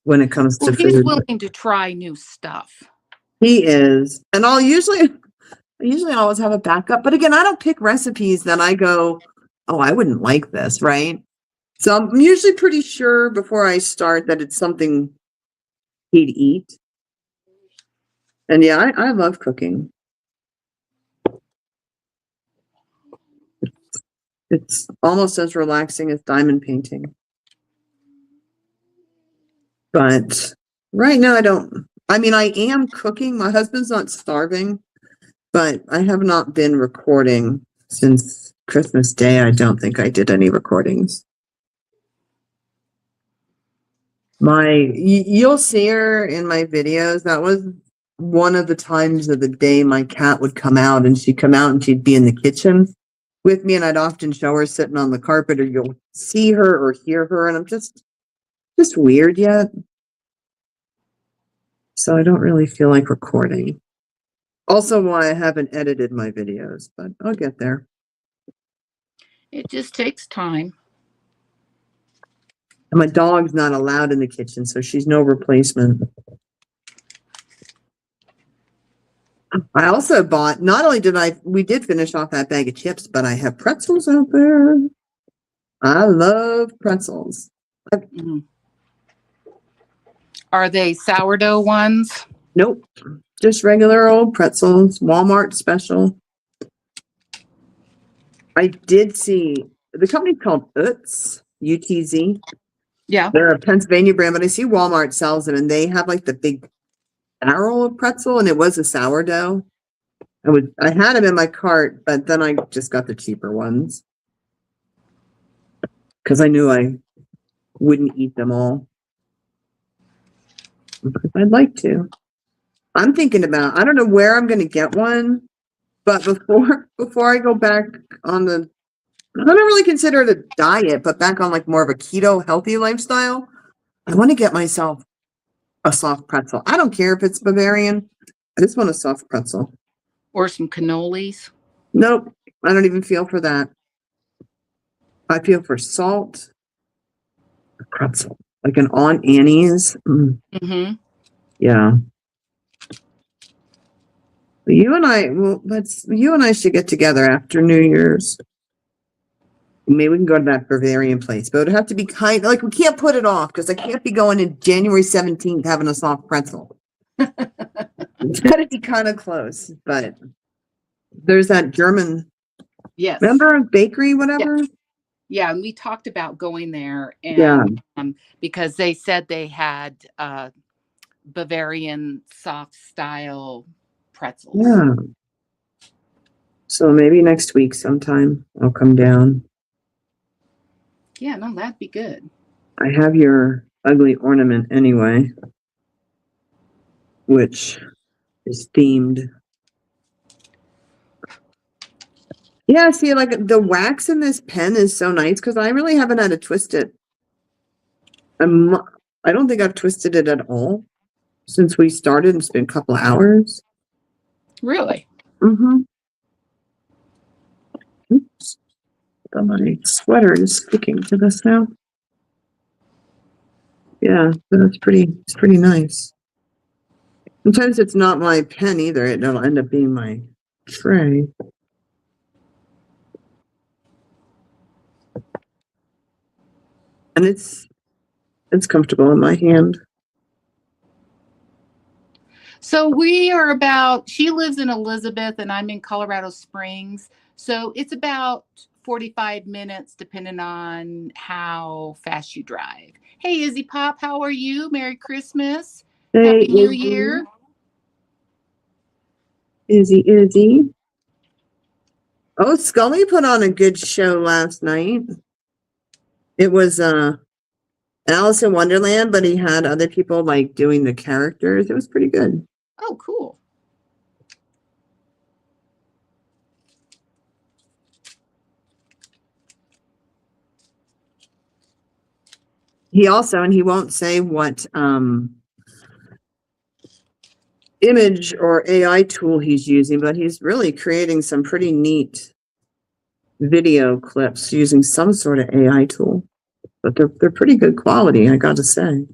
when it comes to He's food. willing to try new stuff. He is. And I usually always have a backup. But again, I don't pick recipes that I go, oh, I wouldn't like this, right? So I'm usually pretty sure before I start that it's something he'd eat. And yeah, I love cooking. It's almost as relaxing as diamond painting. But right now I am cooking. My husband's not starving, but I have not been recording since Christmas Day. I don't think I did any recordings. You'll see her in my videos. That was one of the times of the day my cat would come out, and she'd come out and she'd be in the kitchen with me, and I'd often show her sitting on the carpet, or you'll see her or hear her, and I'm just weird yet. So I don't really feel like recording. Also why I haven't edited my videos, but I'll get there. It just takes time. And my dog's not allowed in the kitchen, so she's no replacement. I also bought, not only we did finish off that bag of chips, but I have pretzels out there. I love pretzels. Are they sourdough ones? Nope. Just regular old pretzels, Walmart special. I did see, the company's called Utz, UTZ. Yeah. They're a Pennsylvania brand, but I see Walmart sells them, and they have like the big barrel of pretzel, and it was a sourdough. I had them in my cart, but then I just got the cheaper ones because I knew I wouldn't eat them all. I'd like to. I'm thinking about, I don't know where I'm going to get one, but before I go back on I don't really consider it a diet, but back on like more of a keto healthy lifestyle, I want to get myself a soft pretzel. I don't care if it's Bavarian. I just want a soft pretzel. Or some cannolis. Nope. I don't even feel for that. I feel for salt, pretzel, like an Aunt Annie's. Yeah. You and I should get together after New Year's. Maybe we can go to that Bavarian place, but it would have to be like we can't put it off because I can't be going in January 17th having a soft pretzel. It's got to be kind of close, but there's that German. Yes. Remember bakery, whatever? Yeah, and we talked about going there, and because they said they had Bavarian soft style pretzels. Yeah. So maybe next week sometime I'll come down. Yeah, no, that'd be good. I have your ugly ornament anyway, which is themed. Yeah, see, like the wax in this pen is so nice because I really haven't had to twist it. I don't think I've twisted it at all since we started. It's been a couple of hours. Really? Mm-hmm. Oops. My sweater is sticking to this now. Yeah, it's pretty nice. Sometimes it's not my pen either. It'll end up being my tray. And it's comfortable in my hand. So she lives in Elizabeth and I'm in Colorado Springs. So it's about 45 minutes depending on how fast you drive. Hey, Izzy Pop, how are you? Merry Christmas. Hey, Happy New Year. Izzy. Oh, Scully put on a good show last night. It was Alice in Wonderland, but he had other people like doing the characters. It was pretty good. Oh, cool. He also, and he won't say what image or AI tool he's using, but he's really creating some pretty neat video clips using some sort of AI tool. But they're pretty good quality, I gotta say.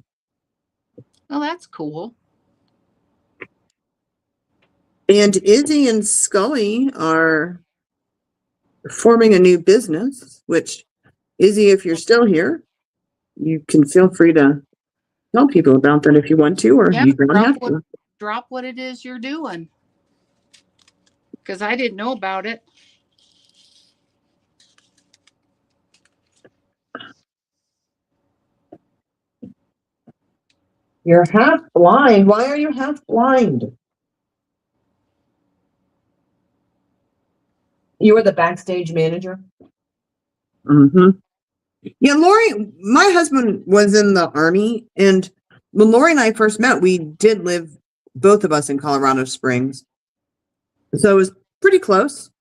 Oh, that's cool. And Izzy and Scully are forming a new business, which, Izzy, if you're still here, you can feel free to tell people about that if you want to, or Yeah, you don't have to. Drop what it is you're doing. Because I didn't know about it. You're half blind. Why are you half blind? You were the backstage manager? Mm-hmm. Yeah, Lori, my husband was in the Army, and when Lori and I first met, we did live, both of us, in Colorado Springs. So it was pretty close.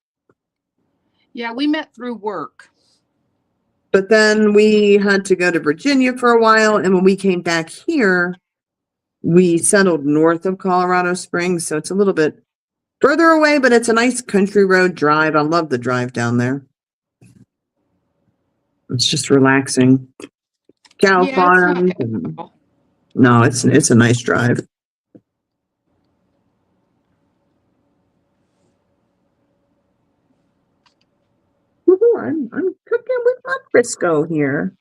Yeah, we met through work. But then we had to go to Virginia for a while, and when we came back here, we settled north of Colorado Springs, so it's a little bit further away, but it's a nice country road drive. I love the drive down there. It's just relaxing. Cow farms. No, it's a nice drive. I'm cooking with my Crisco here.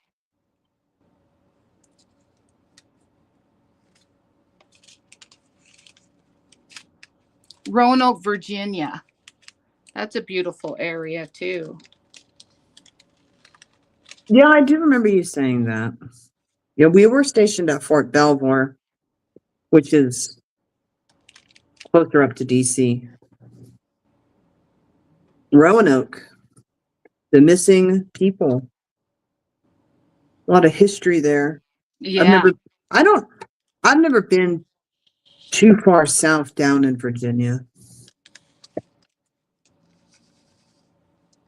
Roanoke, Virginia. That's a beautiful area too. Yeah, I do remember you saying that. Yeah, we were stationed at Fort Belvoir, which is closer up to DC. Roanoke, the missing people. A lot of history there. Yeah. I've never been too far south down in Virginia.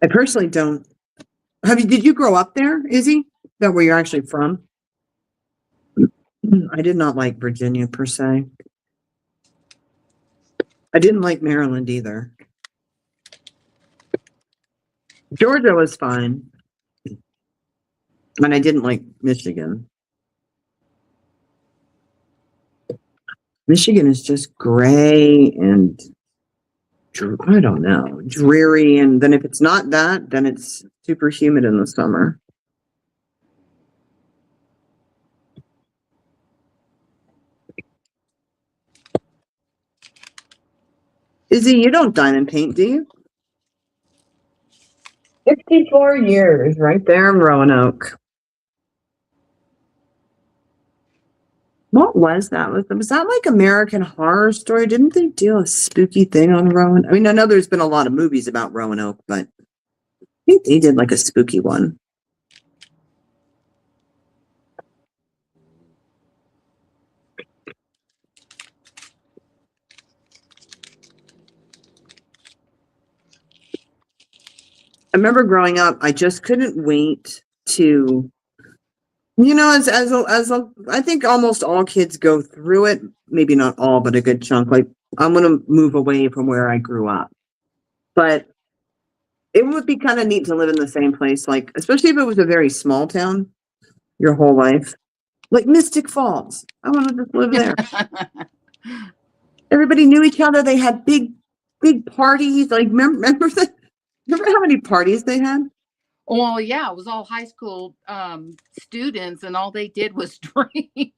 I personally don't. Did you grow up there, Izzy? Is that where you're actually from? I did not like Virginia per se. I didn't like Maryland either. Georgia was fine. And I didn't like Michigan. Michigan is just gray and I don't know, dreary. And then if it's not that, then it's super humid in the summer. Izzy, you don't diamond paint, do you? 54 years right there in Roanoke. What was that? Was that like American Horror Story? Didn't they do a spooky thing on Roanoke? I mean, I know there's been a lot of movies about Roanoke, but I think they did like a spooky one. I remember growing up, I just couldn't wait to, as I think almost all kids go through it, maybe not all, but a good chunk. Like, I'm going to move away from where I grew up. But it would be kind of neat to live in the same place, like, especially if it was a very small town your whole life. Like Mystic Falls. I want to just live there. Everybody knew each other. They had big parties. Like, remember how many parties they had? Well, yeah, it was all high school students, and all they did was drink.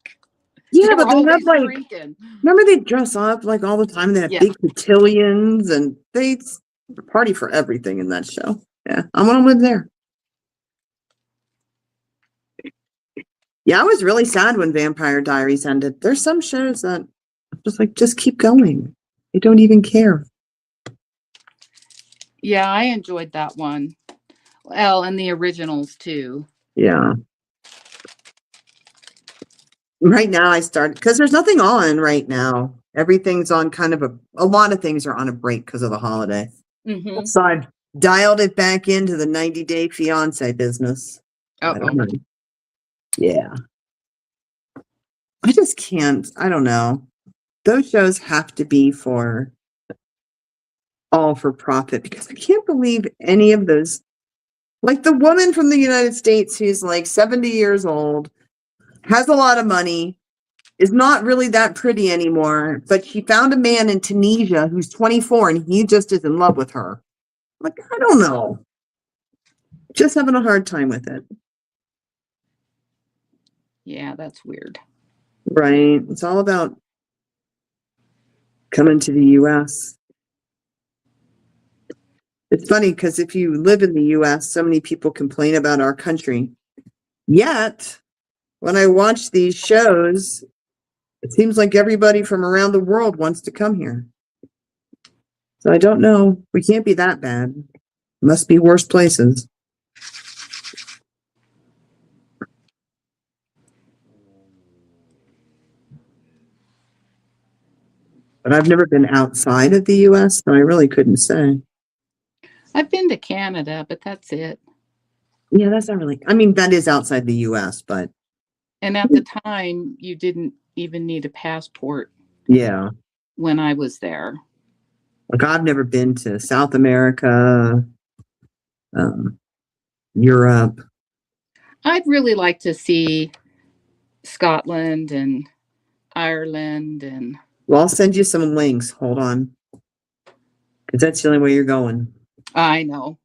Yeah, They were but they had always like, drinking. remember they dress up like all the time. They had Yeah. big cotillions and they party for everything in that show. Yeah, I want to live there. Yeah, I was really sad when Vampire Diaries ended. There's some shows that just like, just keep going. They don't even care. Yeah, I enjoyed that one. Well, and the originals too. Yeah. Right now I started, because there's nothing on right now. Everything's on kind of a lot of things are on a break because of the holiday. Mm-hmm. So I've dialed it back into the 90-day fiance business. I don't know. Yeah. I just can't. I don't know. Those shows have to be for all for profit because I can't believe any of those. Like the woman from the United States who's like 70 years old, has a lot of money, is not really that pretty anymore, but she found a man in Tunisia who's 24 and he just is in love with her. Like, I don't know. Just having a hard time with it. Yeah, that's weird. Right. It's all about coming to the US. It's funny because if you live in the US, so many people complain about our country. Yet, when I watch these shows, it seems like everybody from around the world wants to come here. So I don't know. We can't be that bad. Must be worse places. But I've never been outside of the US, so I really couldn't say. I've been to Canada, but that's it. Yeah, that's not really, I mean, that is outside the US, but And at the time, you didn't even need a passport yeah. when I was there. Like I've never been to South America, Europe. I'd really like to see Scotland and Ireland and Well, I'll send you some links. Hold on. Because that's the only way you're going. I know.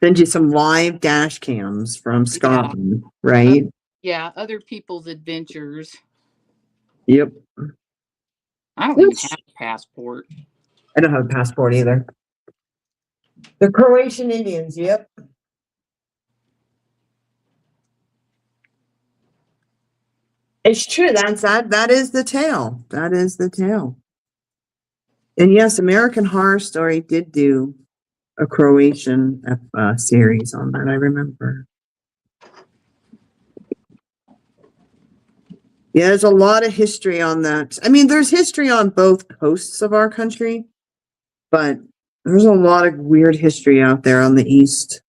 Send you some live dash cams from Scotland, right? Yeah, other people's adventures. Yep. I don't even have a passport. I don't have a passport either. The Croatian Indians, yep. It's true. That is the tale. That is the tale. And yes, American Horror Story did do a Croatian series on that. I remember. Yeah, there's a lot of history on that. I mean, there's history on both coasts of our country, but there's a lot of weird history out there on the east.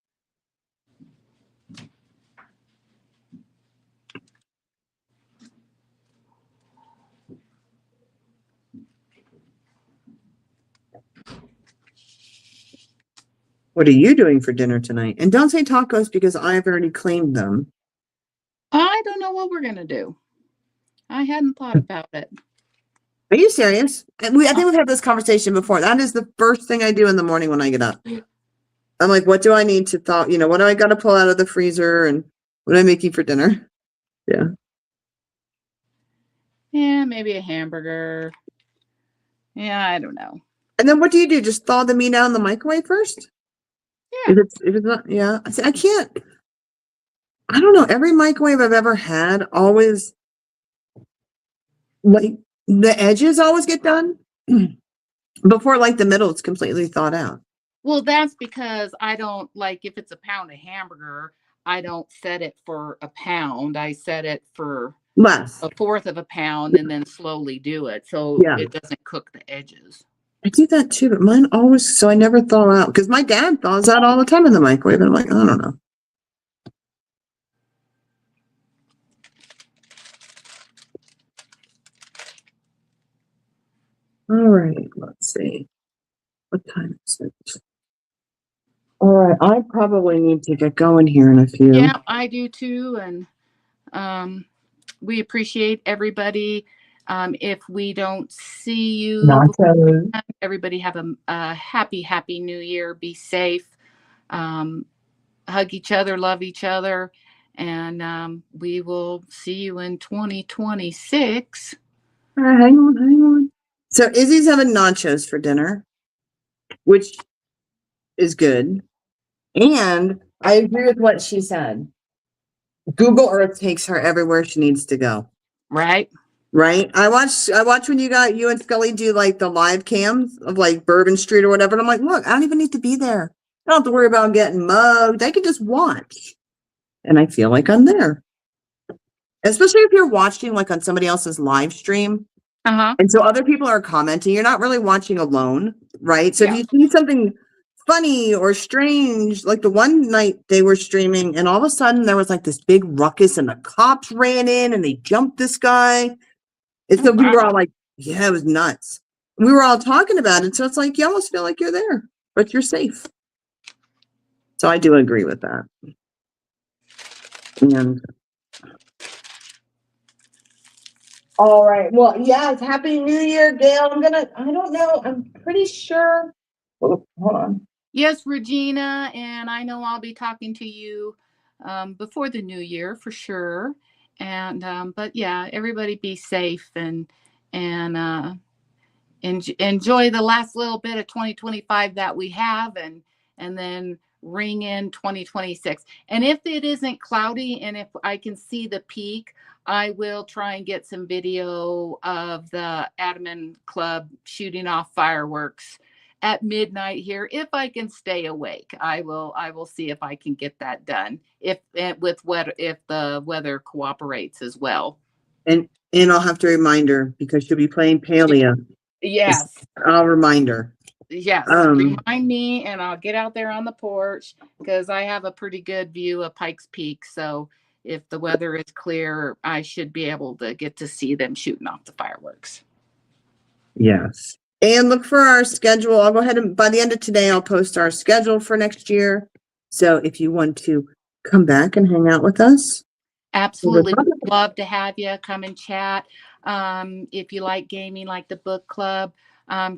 What are you doing for dinner tonight? And don't say tacos because I've already claimed them. I don't know what we're going to do. I hadn't thought about it. Are you serious? I think we've had this conversation before. That is the first thing I do in the morning when I get up. I'm like, what do I need to thaw? You know, what do I got to pull out of the freezer and what am I making for dinner? Yeah. Yeah, maybe a hamburger. Yeah, I don't know. And then what do you do? Just thaw the meat out in the microwave first? Yeah. If it's not, yeah. I can't. I don't know. Every microwave I've ever had always, like, the edges always get done before, like, the middle is completely thawed out. Well, that's because I don't like if it's a pound of hamburger, I don't set it for a pound. I set it for Less. a fourth of a pound and then slowly do it so Yeah. it doesn't cook the edges. I do that too, but mine always, so I never thaw out because my dad thaws out all the time in the microwave. And I'm like, I don't know. All right, let's see. What time is it? All right, I probably need to get going here in a few. Yeah, I do too. And We appreciate everybody. If we don't see you, Nachos. everybody have a happy new year. Be safe. Hug each other, love each other, and we will see you in 2026. All right, hang on. So Izzy's having nachos for dinner, which is good. And I agree with what she said. Google Earth takes her everywhere she needs to go. Right? Right? I watched when you and Scully do like the live cams of like Bourbon Street or whatever. And I'm like, look, I don't even need to be there. I don't have to worry about getting mugged. I can just watch. And I feel like I'm there. Especially if you're watching like on somebody else's live stream. Uh-huh. And so other people are commenting. You're not really watching alone, right? So Yeah. if you see something funny or strange, like the one night they were streaming and all of a sudden there was like this big ruckus and the cops ran in and they jumped this guy. And so we were all like, yeah, it was nuts. We were all talking about it. So it's like, you almost feel like you're there, but you're safe. So I do agree with that. And all right. Well, yes. Happy New Year, Gail. I don't know. I'm pretty sure. Oh, hold on. Yes, Regina, and I know I'll be talking to you before the new year for sure. And but yeah, everybody be safe and enjoy the last little bit of 2025 that we have, and then ring in 2026. And if it isn't cloudy and if I can see the peak, I will try and get some video of the Admin Club shooting off fireworks at midnight here. If I can stay awake, I will see if I can get that done. If the weather cooperates as well. And I'll have to remind her because she'll be playing Palia. Yes. I'll remind her. Yes. Remind me and I'll get out there on the porch because I have a pretty good view of Pikes Peak. So if the weather is clear, I should be able to get to see them shooting off the fireworks. Yes. And look for our schedule. I'll go ahead and by the end of today, I'll post our schedule for next year. So if you want to come back and hang out with us. Absolutely. Love to have you come and chat. If you like gaming, like the book club,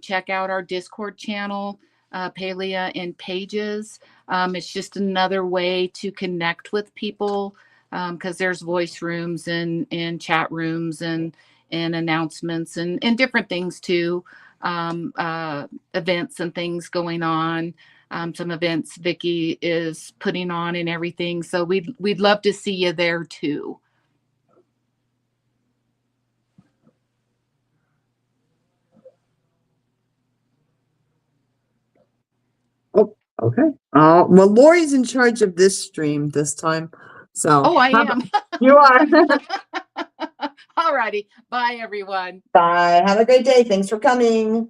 check out our Discord channel, Palia and Pages. It's just another way to connect with people because there's voice rooms and chat rooms and announcements and different things too. Events and things going on. Some events Vicky is putting on and everything. So we'd love to see you there too. Oh, okay. Well, Lori's in charge of this stream this time. So I am. You are. All righty. Bye, everyone. Bye. Have a great day. Thanks for coming.